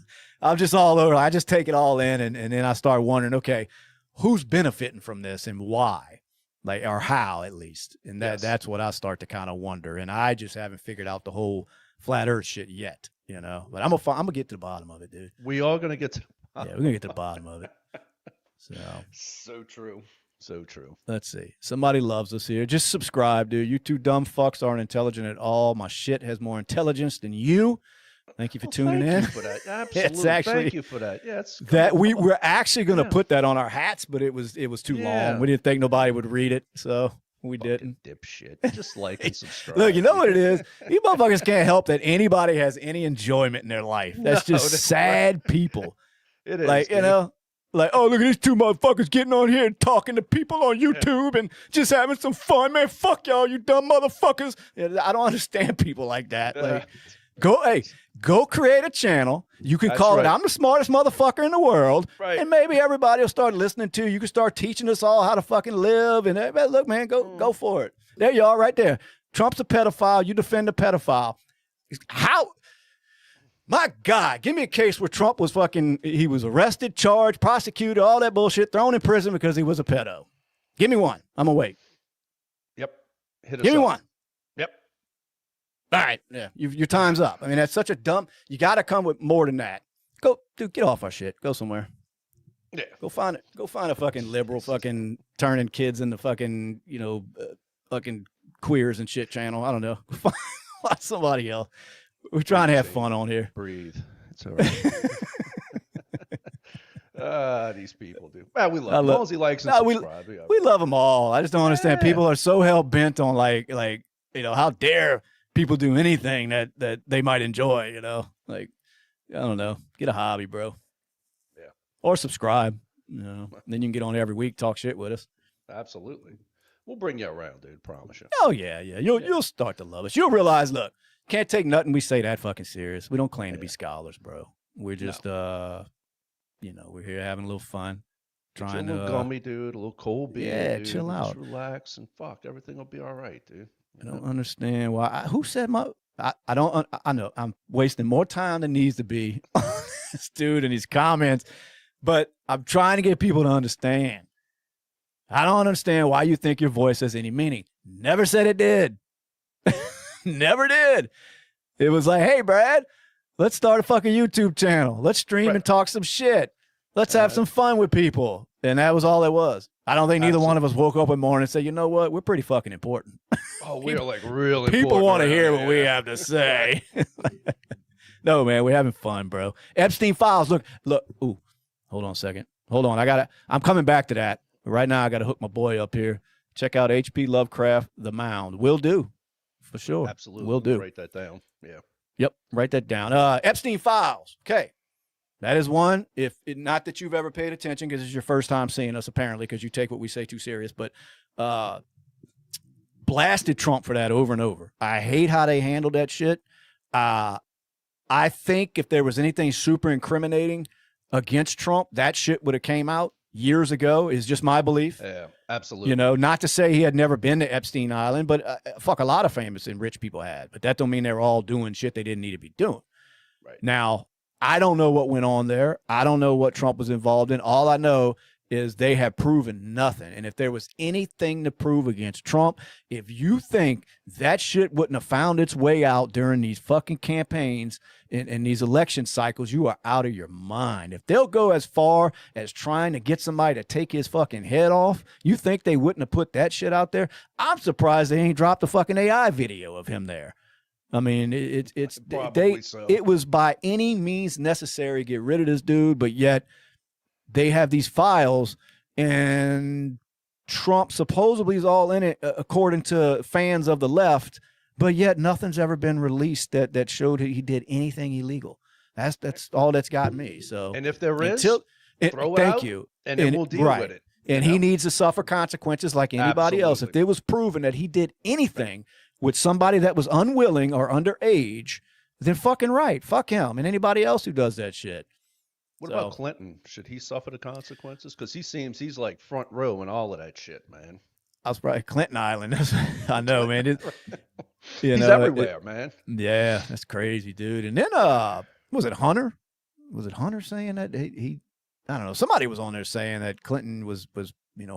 Speaker 1: just all over. I just take it all in and then I start wondering, okay, who's benefiting from this and why? Like, or how, at least. And that's what I start to kind of wonder. And I just haven't figured out the whole flat earth shit yet. But I'm gonna get to the bottom of it, dude.
Speaker 2: We are gonna get to.
Speaker 1: Yeah, we're gonna get to the bottom of it.
Speaker 2: So true, so true.
Speaker 1: Let's see. Somebody loves us here. Just subscribe, dude. You two dumb fucks aren't intelligent at all. My shit has more intelligence than you. Thank you for tuning in.
Speaker 2: Thank you for that. Absolutely. Thank you for that. Yeah,
Speaker 1: that we're actually gonna put that on our hats, but it was too long. We didn't think nobody would read it, so. We didn't.
Speaker 2: Dipshit. Just like and subscribe.
Speaker 1: Look, you know what it is? You motherfuckers can't help that anybody has any enjoyment in their life. That's just sad people.
Speaker 2: It is.
Speaker 1: Like, dude. Like, oh, look at these two motherfuckers getting on here and talking to people on YouTube and just having some fun. Man, fuck y'all, you dumb motherfuckers. I don't understand people like that. Like, go create a channel. You can call it, I'm the smartest motherfucker in the world. Right. And maybe everybody will start listening to you. You can start teaching us all how to fucking live. And look, man, go for it. There you are right there. Trump's a pedophile. You defend a pedophile. How? My God, give me a case where Trump was he was arrested, charged, prosecuted, all that bullshit, thrown in prison because he was a pedo. Give me one. I'm going to wait.
Speaker 2: Yep.
Speaker 1: Give me one.
Speaker 2: All
Speaker 1: right, yeah, your time's up. I mean, that's such a dumb. You got to come with more than that. Go, dude, get off our shit. Go somewhere.
Speaker 2: Yeah.
Speaker 1: Go find a fucking liberal, fucking turning kids into fucking, fucking queers and shit channel. I don't know. Find somebody else. We're trying to have fun on here.
Speaker 2: Breathe. It's all right. These people do. Well, we love them. As long as he likes and subscribe.
Speaker 1: We love them all. I just don't understand. People are so hell bent on like how dare people do anything that they might enjoy, like, I don't know, get a hobby, bro.
Speaker 2: Yeah.
Speaker 1: Or subscribe, then you can get on every week, talk shit with us.
Speaker 2: Absolutely. We'll bring you around, dude. Promise you.
Speaker 1: Oh yeah. You'll start to love us. You'll realize, look, can't take nothing we say that fucking serious. We don't claim to be scholars, bro. We're just, we're here having a little fun.
Speaker 2: Trying to a little gummy, dude, a little cold beer, dude,
Speaker 1: chill out.
Speaker 2: Just relax and fuck. Everything will be all right, dude.
Speaker 1: I don't understand why. Who said I don't. I know I'm wasting more time than needs to be on this dude and his comments, but I'm trying to get people to understand. I don't understand why you think your voice has any meaning. Never said it did. Never did. It was like, hey, Brad, let's start a fucking YouTube channel. Let's stream and talk some shit. Let's have some fun with people. And that was all it was. I don't think neither one of us woke up one morning and said, you know what? We're pretty fucking important.
Speaker 2: Oh, we're like really
Speaker 1: people want to hear what we have to say. No, man, we're having fun, bro. Epstein files. Look. Ooh, hold on a second. Hold on. I'm coming back to that. Right now, I got to hook my boy up here. Check out H.P. Lovecraft, The Mound. Will do. For sure.
Speaker 2: Absolutely.
Speaker 1: Will do.
Speaker 2: Write that down. Yeah.
Speaker 1: Yep. Write that down. Epstein files. Okay. That is one. Not that you've ever paid attention because it's your first time seeing us, apparently, because you take what we say too serious, but blasted Trump for that over and over. I hate how they handled that shit. I think if there was anything super incriminating against Trump, that shit would have came out years ago, is just my belief.
Speaker 2: Yeah, absolutely.
Speaker 1: Not to say he had never been to Epstein Island, but fuck, a lot of famous and rich people had. But that don't mean they were all doing shit they didn't need to be doing.
Speaker 2: Right.
Speaker 1: Now, I don't know what went on there. I don't know what Trump was involved in. All I know is they have proven nothing. And if there was anything to prove against Trump, if you think that shit wouldn't have found its way out during these fucking campaigns and these election cycles, you are out of your mind. If they'll go as far as trying to get somebody to take his fucking head off, you think they wouldn't have put that shit out there? I'm surprised they ain't dropped the fucking AI video of him there. I mean, it was by any means necessary to get rid of this dude, but yet they have these files, and Trump supposedly is all in it, according to fans of the left, but yet nothing's ever been released that showed he did anything illegal. That's all that's got me. So,
Speaker 2: and if there is, throw it out.
Speaker 1: Thank you,
Speaker 2: and then we'll deal with it.
Speaker 1: And he needs to suffer consequences like anybody else. If it was proven that he did anything with somebody that was unwilling or underage, then fucking right. Fuck him and anybody else who does that shit.
Speaker 2: What about Clinton? Should he suffer the consequences? Because he's like front row in all of that shit, man.
Speaker 1: I was probably Clinton Island. I know, man.
Speaker 2: He's everywhere, man.
Speaker 1: Yeah, that's crazy, dude. And then, was it Hunter? Was it Hunter saying that he I don't know. Somebody was on there saying that Clinton was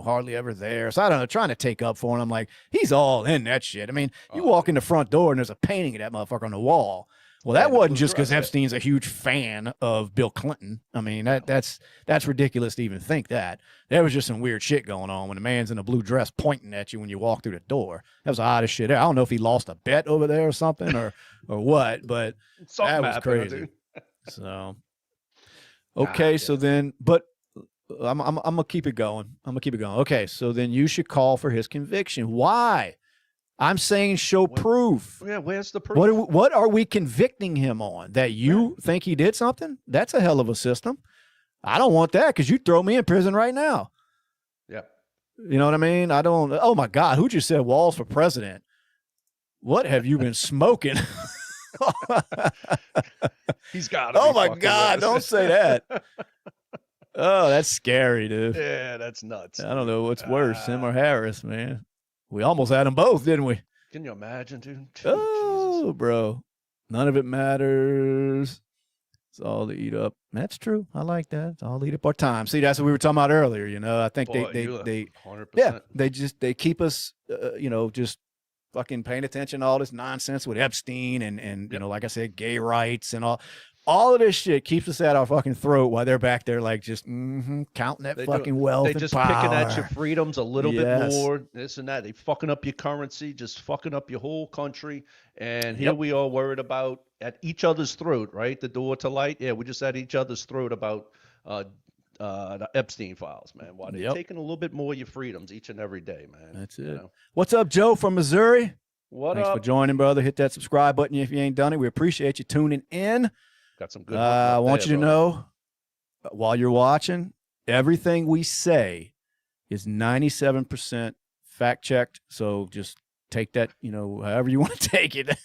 Speaker 1: hardly ever there. So I don't know, trying to take up for him. I'm like, he's all in that shit. I mean, you walk in the front door and there's a painting of that motherfucker on the wall. Well, that wasn't just because Epstein's a huge fan of Bill Clinton. I mean, that's ridiculous to even think that. There was just some weird shit going on when the man's in a blue dress pointing at you when you walk through the door. That was the oddest shit there. I don't know if he lost a bet over there or something or what, but that was crazy. So, okay, so then, but I'm gonna keep it going. Okay, so then you should call for his conviction. Why? I'm saying show proof.
Speaker 2: Yeah, where's the proof?
Speaker 1: What are we convicting him on? That you think he did something? That's a hell of a system. I don't want that because you throw me in prison right now.
Speaker 2: Yeah.
Speaker 1: You know what I mean? I don't. Oh my God, who just said Walls for president? What have you been smoking?
Speaker 2: He's got.
Speaker 1: Oh my God! Don't say that. Oh, that's scary, dude.
Speaker 2: Yeah, that's nuts.
Speaker 1: I don't know what's worse, him or Harris, man. We almost had them both, didn't we?
Speaker 2: Can you imagine, dude?
Speaker 1: Oh, Jesus. Bro. None of it matters. It's all to eat up. That's true. I like that. It's all to eat up our time. See, that's what we were talking about earlier. I think they
Speaker 2: 100%.
Speaker 1: Yeah, they keep us, just fucking paying attention to all this nonsense with Epstein and like I said, gay rights and all of this shit keeps us at our fucking throat while they're back there like just counting that fucking wealth.
Speaker 2: They just
Speaker 1: and power.
Speaker 2: picking at your freedoms a little bit more, this and that. They fucking up your currency, just fucking up your whole country. And here we are worried about at each other's throat, right? The door to light. Yeah, we just at each other's throat about the Epstein files, man. Why they're taking a little bit more of your freedoms each and every day, man.
Speaker 1: That's it. What's up, Joe from Missouri? Thanks
Speaker 2: up?
Speaker 1: For joining, brother. Hit that subscribe button if you ain't done it. We appreciate you tuning in.
Speaker 2: Got some good.
Speaker 1: I want you to know, while you're watching, everything we say is 97% fact checked. So just take that, however you want to take it.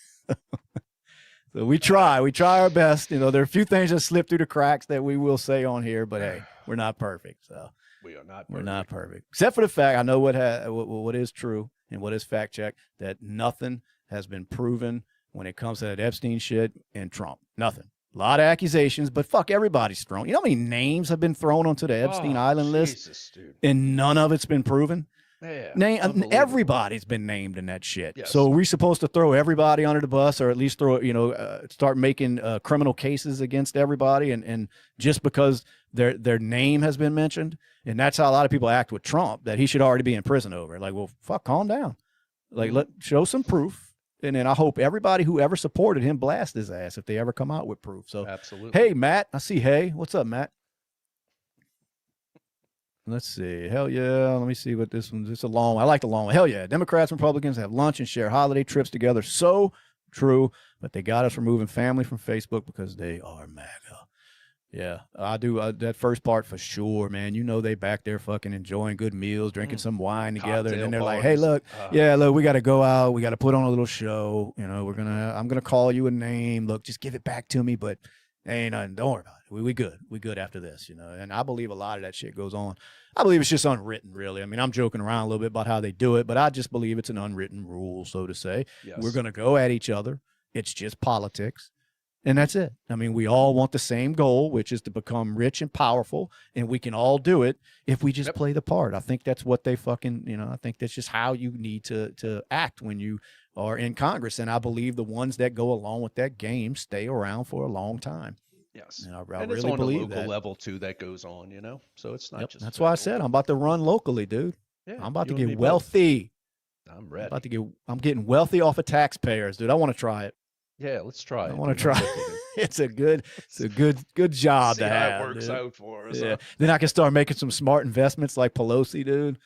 Speaker 1: So we try our best. There are a few things that slip through the cracks that we will say on here, but hey, we're not perfect. So
Speaker 2: we are not perfect.
Speaker 1: We're not perfect, except for the fact I know what is true and what is fact checked, that nothing has been proven when it comes to that Epstein shit and Trump. Nothing. A lot of accusations, but fuck, everybody's thrown. You know how many names have been thrown onto the Epstein Island list,
Speaker 2: dude.
Speaker 1: And none of it's been proven?
Speaker 2: Yeah,
Speaker 1: everybody's been named in that shit.
Speaker 2: Yes.
Speaker 1: So are we supposed to throw everybody under the bus, or at least start making criminal cases against everybody, and just because their name has been mentioned? And that's how a lot of people act with Trump, that he should already be in prison over it. Like, well, fuck, calm down. Like, show some proof. And then I hope everybody who ever supported him blast his ass if they ever come out with proof. So,
Speaker 2: absolutely.
Speaker 1: Hey, Matt, I see. Hey, what's up, Matt? Let's see. Hell yeah. Let me see what this one's. It's a long one. I like the long one. Hell yeah. Democrats and Republicans have lunch and share holiday trips together. So true. But they got us removing family from Facebook because they are MAGA. Yeah, I do. That first part for sure, man. They back there fucking enjoying good meals, drinking some wine together. And then they're like, hey, look, look, we got to go out. We got to put on a little show. I'm going to call you a name. Look, just give it back to me. But ain't nothing. Don't worry about it. We good. We good after this, And I believe a lot of that shit goes on. I believe it's just unwritten, really. I mean, I'm joking around a little bit about how they do it, but I just believe it's an unwritten rule, so to say.
Speaker 2: Yes.
Speaker 1: We're going to go at each other. It's just politics. And that's it. I mean, we all want the same goal, which is to become rich and powerful, and we can all do it if we just play the part. I think that's what they fucking, I think that's just how you need to act when you are in Congress. And I believe the ones that go along with that game stay around for a long time.
Speaker 2: Yes.
Speaker 1: And I
Speaker 2: and
Speaker 1: really
Speaker 2: it's on
Speaker 1: believe
Speaker 2: the local
Speaker 1: that.
Speaker 2: level too that goes on, So it's not just.
Speaker 1: That's why I said I'm about to run locally, dude.
Speaker 2: Yeah,
Speaker 1: I'm about to get wealthy.
Speaker 2: I'm ready.
Speaker 1: I'm getting wealthy off of taxpayers, dude. I want to try it.
Speaker 2: Yeah, let's try it.
Speaker 1: I want to try. It's a good job
Speaker 2: See
Speaker 1: to
Speaker 2: how
Speaker 1: have.
Speaker 2: It works
Speaker 1: dude.
Speaker 2: out for us.
Speaker 1: Yeah. Then I can start making some smart investments like Pelosi, dude.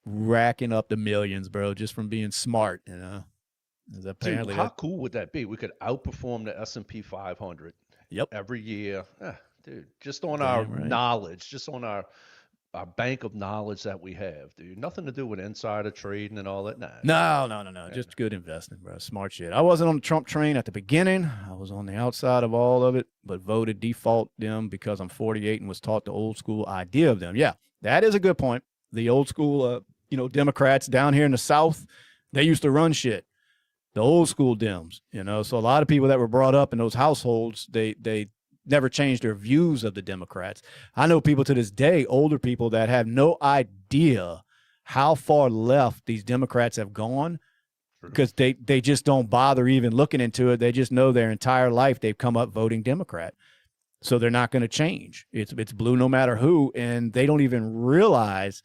Speaker 1: Racking up the millions, bro, just from being smart.
Speaker 2: Dude, how cool would that be? We could outperform the S&P 500.
Speaker 1: Yep.
Speaker 2: Every year, dude. Just on our knowledge, just on our bank of knowledge that we have, dude. Nothing to do with insider trading and all that.
Speaker 1: No. Just good investing, bro. Smart shit. I wasn't on the Trump train at the beginning. I was on the outside of all of it, but voted default them because I'm 48 and was taught the old school idea of them. Yeah, that is a good point. The old school, Democrats down here in the South, they used to run shit. The old school Dems, So a lot of people that were brought up in those households, they never changed their views of the Democrats. I know people to this day, older people, that have no idea how far left these Democrats have gone because they just don't bother even looking into it. They just know their entire life they've come up voting Democrat. So they're not going to change. It's blue no matter who, and they don't even realize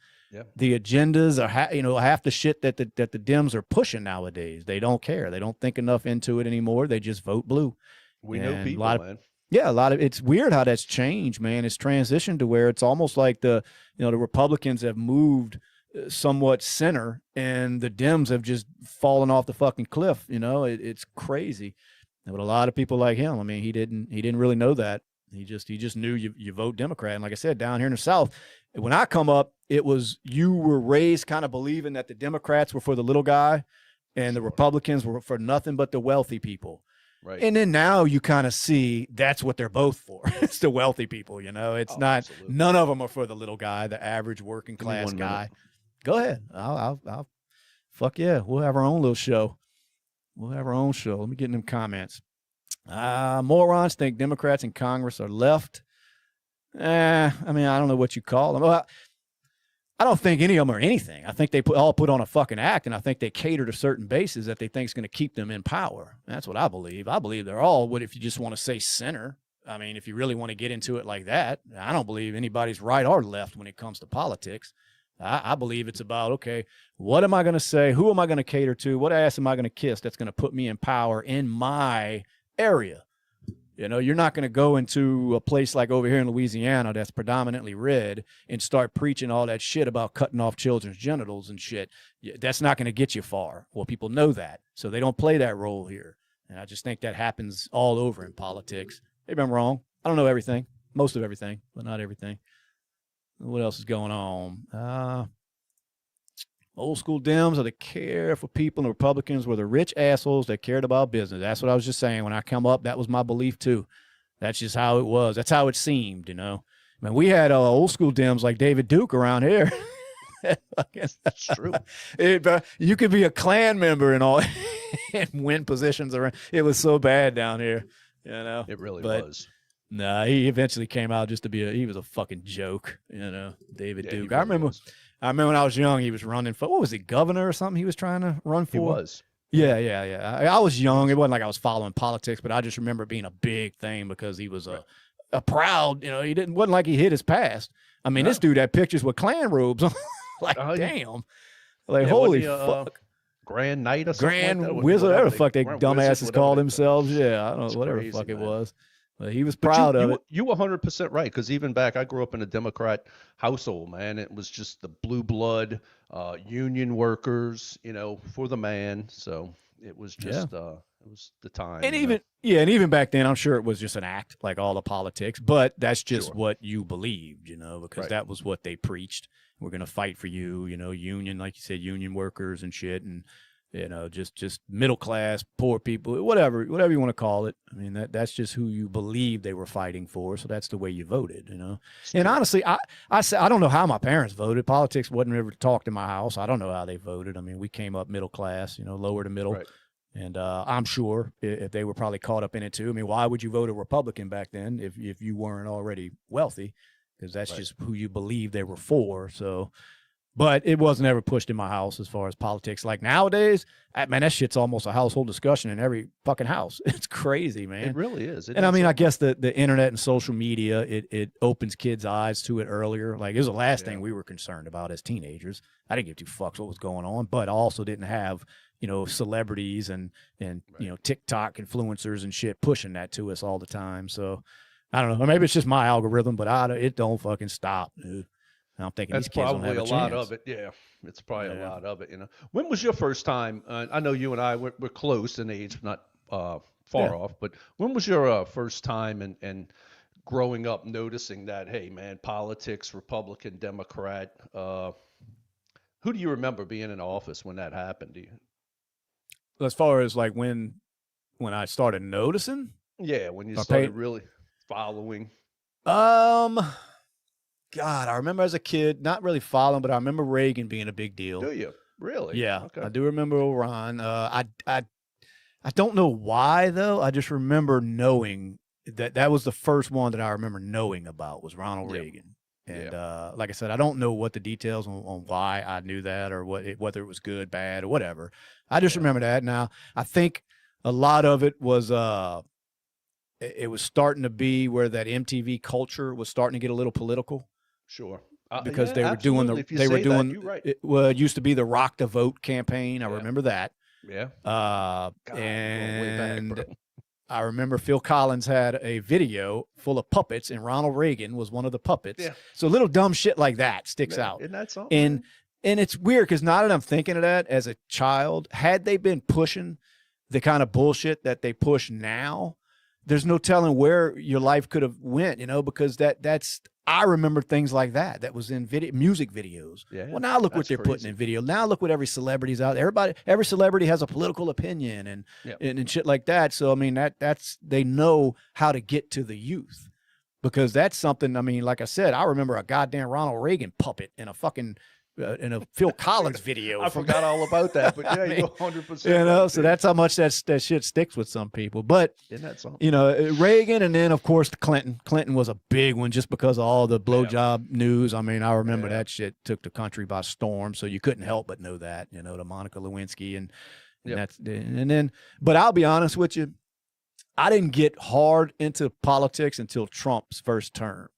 Speaker 1: the agendas are half the shit that the Dems are pushing nowadays. They don't care. They don't think enough into it anymore. They just vote blue.
Speaker 2: We know people, man.
Speaker 1: Yeah, it's weird how that's changed, man. It's transitioned to where it's almost like the Republicans have moved somewhat center, and the Dems have just fallen off the fucking cliff. It's crazy. But a lot of people like him, I mean, he didn't really know that. He just knew you vote Democrat. And like I said, down here in the South, when I come up, it was you were raised kind of believing that the Democrats were for the little guy, and the Republicans were for nothing but the wealthy people.
Speaker 2: Right.
Speaker 1: And then now you kind of see that's what they're both for. It's the wealthy people, It's not.
Speaker 2: Absolutely.
Speaker 1: None of them are for the little guy, the average working class guy. Go ahead. I'll fuck yeah. We'll have our own little show. Let me get in them comments. Morons think Democrats in Congress are left. I mean, I don't know what you call them. I don't think any of them are anything. I think they all put on a fucking act, and I think they cater to certain bases that they think is going to keep them in power. That's what I believe. I believe they're all what if you just want to say center. I mean, if you really want to get into it like that, I don't believe anybody's right or left when it comes to politics. I believe it's about, okay, what am I going to say? Who am I going to cater to? What ass am I going to kiss that's going to put me in power in my area? You're not going to go into a place like over here in Louisiana that's predominantly red and start preaching all that shit about cutting off children's genitals and shit. That's not going to get you far. Well, people know that, so they don't play that role here. And I just think that happens all over in politics. Maybe I'm wrong. I don't know everything, most of everything, but not everything. What else is going on? Old school Dems are the care for people, and Republicans were the rich assholes that cared about business. That's what I was just saying. When I come up, that was my belief too. That's just how it was. That's how it seemed, you know. I mean, we had old school Dems like David Duke around here.
Speaker 2: It's true.
Speaker 1: You could be a Klan member and all and win positions around. It was so bad down here, you know.
Speaker 2: It really was.
Speaker 1: Nah, he eventually came out just to be he was a fucking joke, you know, David Duke. Really I remember when I was young, he was running for, what was he, governor or something he was trying to run for?
Speaker 2: He was.
Speaker 1: Yeah. I was young. It wasn't like I was following politics, but I just remember it being a big thing because he was a proud, you know, wasn't like he hid his past. I mean, this dude had pictures with Klan robes on. Like, damn. Like, holy fuck.
Speaker 2: Grand Knight or something
Speaker 1: Grand
Speaker 2: like that?
Speaker 1: Wizard, whatever the fuck they dumbasses called themselves. Yeah, I don't know, whatever the fuck it was. But he was proud of it.
Speaker 2: You were 100% right, because even back, I grew up in a Democrat household, man. It was just the blue blood, union workers, you know, for the man. So it was just, it was the time.
Speaker 1: And even back then, I'm sure it was just an act, like all the politics. But that's just what you believed, you know, because that was what they preached. We're going to fight for you, you know, union, like you said, union workers and shit. And, you know, just middle class, poor people, whatever you want to call it. I mean, that's just who you believe they were fighting for. So that's the way you voted, you know. And honestly, I don't know how my parents voted. Politics wasn't ever talked in my house. I don't know how they voted. I mean, we came up middle class, you know, lower to middle. Right. And I'm sure if they were probably caught up in it too. I mean, why would you vote a Republican back then if you weren't already wealthy? Because that's just who you believe they were for. So, but it wasn't ever pushed in my house as far as politics. Like nowadays, man, that shit's almost a household discussion in every fucking house. It's crazy, man.
Speaker 2: It really is.
Speaker 1: And I mean, I guess the internet and social media, it opens kids' eyes to it earlier. Like it was the last thing we were concerned about as teenagers. I didn't give two fucks what was going on, but I also didn't have, you know, celebrities and you know, TikTok influencers and shit pushing that to us all the time. So I don't know. Or maybe it's just my algorithm, but it don't fucking stop, dude. I'm thinking these kids don't have a chance.
Speaker 2: That's probably a lot of it. Yeah, it's probably a lot of it. You know, when was your first time? I know you and I we're close in age, not far off. But when was your first time and growing up noticing that? Hey, man, politics, Republican, Democrat. Who do you remember being in office when that happened? Do you?
Speaker 1: As far as like when I started noticing.
Speaker 2: Yeah, when you started really following.
Speaker 1: God, I remember as a kid, not really following, but I remember Reagan being a big deal.
Speaker 2: Do you? Really?
Speaker 1: Yeah, okay. I do remember Orion. I don't know why, though. I just remember knowing that was the first one that I remember knowing about was Ronald Reagan. And like I said, I don't know what the details on why I knew that or whether it was good, bad, or whatever. I just remember that. Now, I think a lot of it was it was starting to be where that MTV culture was starting to get a little political.
Speaker 2: Sure.
Speaker 1: Because they were doing it used to be the Rock the Vote campaign. I remember that.
Speaker 2: Yeah.
Speaker 1: God, and way back, I remember Phil Collins had a video full of puppets, and Ronald Reagan was one of the puppets. Yeah. So little dumb shit like that sticks out.
Speaker 2: Isn't that something?
Speaker 1: And it's weird because now that I'm thinking of that as a child, had they been pushing the kind of bullshit that they push now, there's no telling where your life could have went, you know, because that's I remember things like that was in music videos. Yeah, well, now look what they're putting in video. Now look what every celebrity's out. Every celebrity has a political opinion and shit like that. So I mean that's they know how to get to the youth, because that's something. I mean, like I said, I remember a goddamn Ronald Reagan puppet in a fucking in a Phil Collins video.
Speaker 2: I forgot all about that, but yeah, you're 100%.
Speaker 1: You know, so that's how much that shit sticks with some people. But
Speaker 2: isn't that something?
Speaker 1: You know, Reagan, and then of course Clinton. Clinton was a big one just because of all the blowjob news. I mean, I remember that shit took the country by storm. So you couldn't help but know that. You know, the Monica Lewinsky and then. But I'll be honest with you, I didn't get hard into politics until Trump's first term.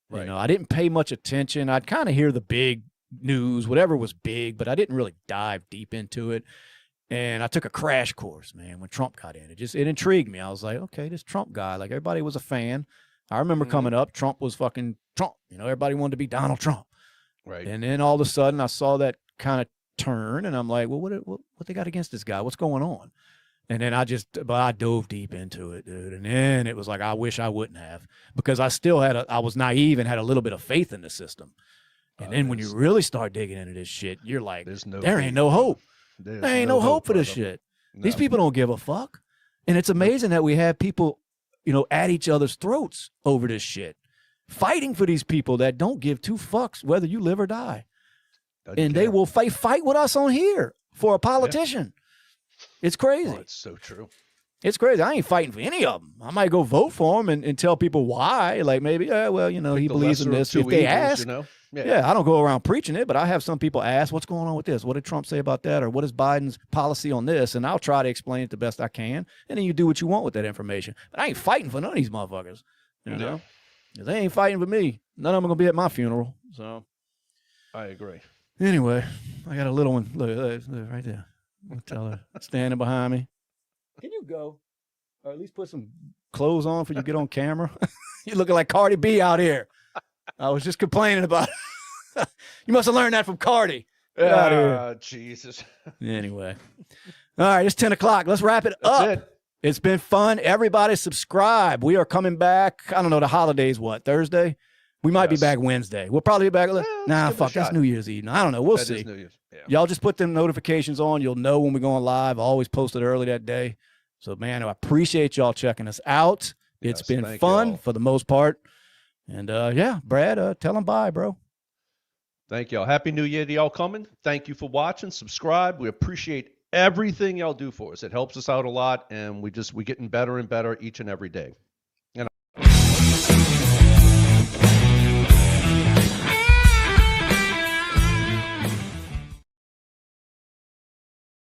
Speaker 1: Right. You know, I didn't pay much attention. I'd kind of hear the big news, whatever was big, but I didn't really dive deep into it. And I took a crash course, man, when Trump got in. It intrigued me. I was like, okay, this Trump guy, like everybody was a fan. I remember coming up, Trump was fucking Trump. You know, everybody wanted to be Donald Trump.
Speaker 2: Right.
Speaker 1: And then all of a sudden I saw that kind of turn, and I'm like, well, what they got against this guy? What's going on? And then I dove deep into it, dude. And then it was like, I wish I wouldn't have, because I still I was naive and had a little bit of faith in the system. And then when you really start digging into this shit, you're like, there ain't
Speaker 2: no
Speaker 1: no hope.
Speaker 2: There
Speaker 1: ain't no hope for this shit. No. These people don't give a fuck. And it's amazing that we have people, at each other's throats over this shit, fighting for these people that don't give two fucks whether you live or die. And they will fight with us on here for a politician. Yeah. It's crazy.
Speaker 2: Oh, it's so true.
Speaker 1: It's crazy. I ain't fighting for any of them. I might go vote for him and tell people why. Like maybe, he believes in this. If they ask, I don't go around preaching it, but I have some people ask, what's going on with this? What did Trump say about that? Or what is Biden's policy on this? And I'll try to explain it the best I can. And then you do what you want with that information. But I ain't fighting for none of these motherfuckers. You know? They ain't fighting with me. None of them are going to be at my funeral. So
Speaker 2: I agree.
Speaker 1: Anyway, I got a little one. Look right there. I'll tell her, standing behind me. Can you go? Or at least put some clothes on before you get on camera? You're looking like Cardi B out here. I was just complaining about it. You must have learned that from Cardi. Get out of here.
Speaker 2: Jesus.
Speaker 1: Anyway. All right, it's 10 o'clock. Let's wrap it up.
Speaker 2: That's it.
Speaker 1: It's been fun. Everybody subscribe. We are coming back. I don't know, the holidays, what, Thursday? We might be back Wednesday. We'll probably be back. Fuck, that's New Year's Eve. I don't know. We'll see.
Speaker 2: Yeah.
Speaker 1: Y'all just put them notifications on. You'll know when we're going live. I always post it early that day. So, man, I appreciate y'all checking us out. It's been fun for the most part. And, Brad, tell them bye, bro.
Speaker 2: Thank y'all. Happy New Year to y'all coming. Thank you for watching. Subscribe. We appreciate everything y'all do for us. It helps us out a lot, and we're getting better and better each and every day.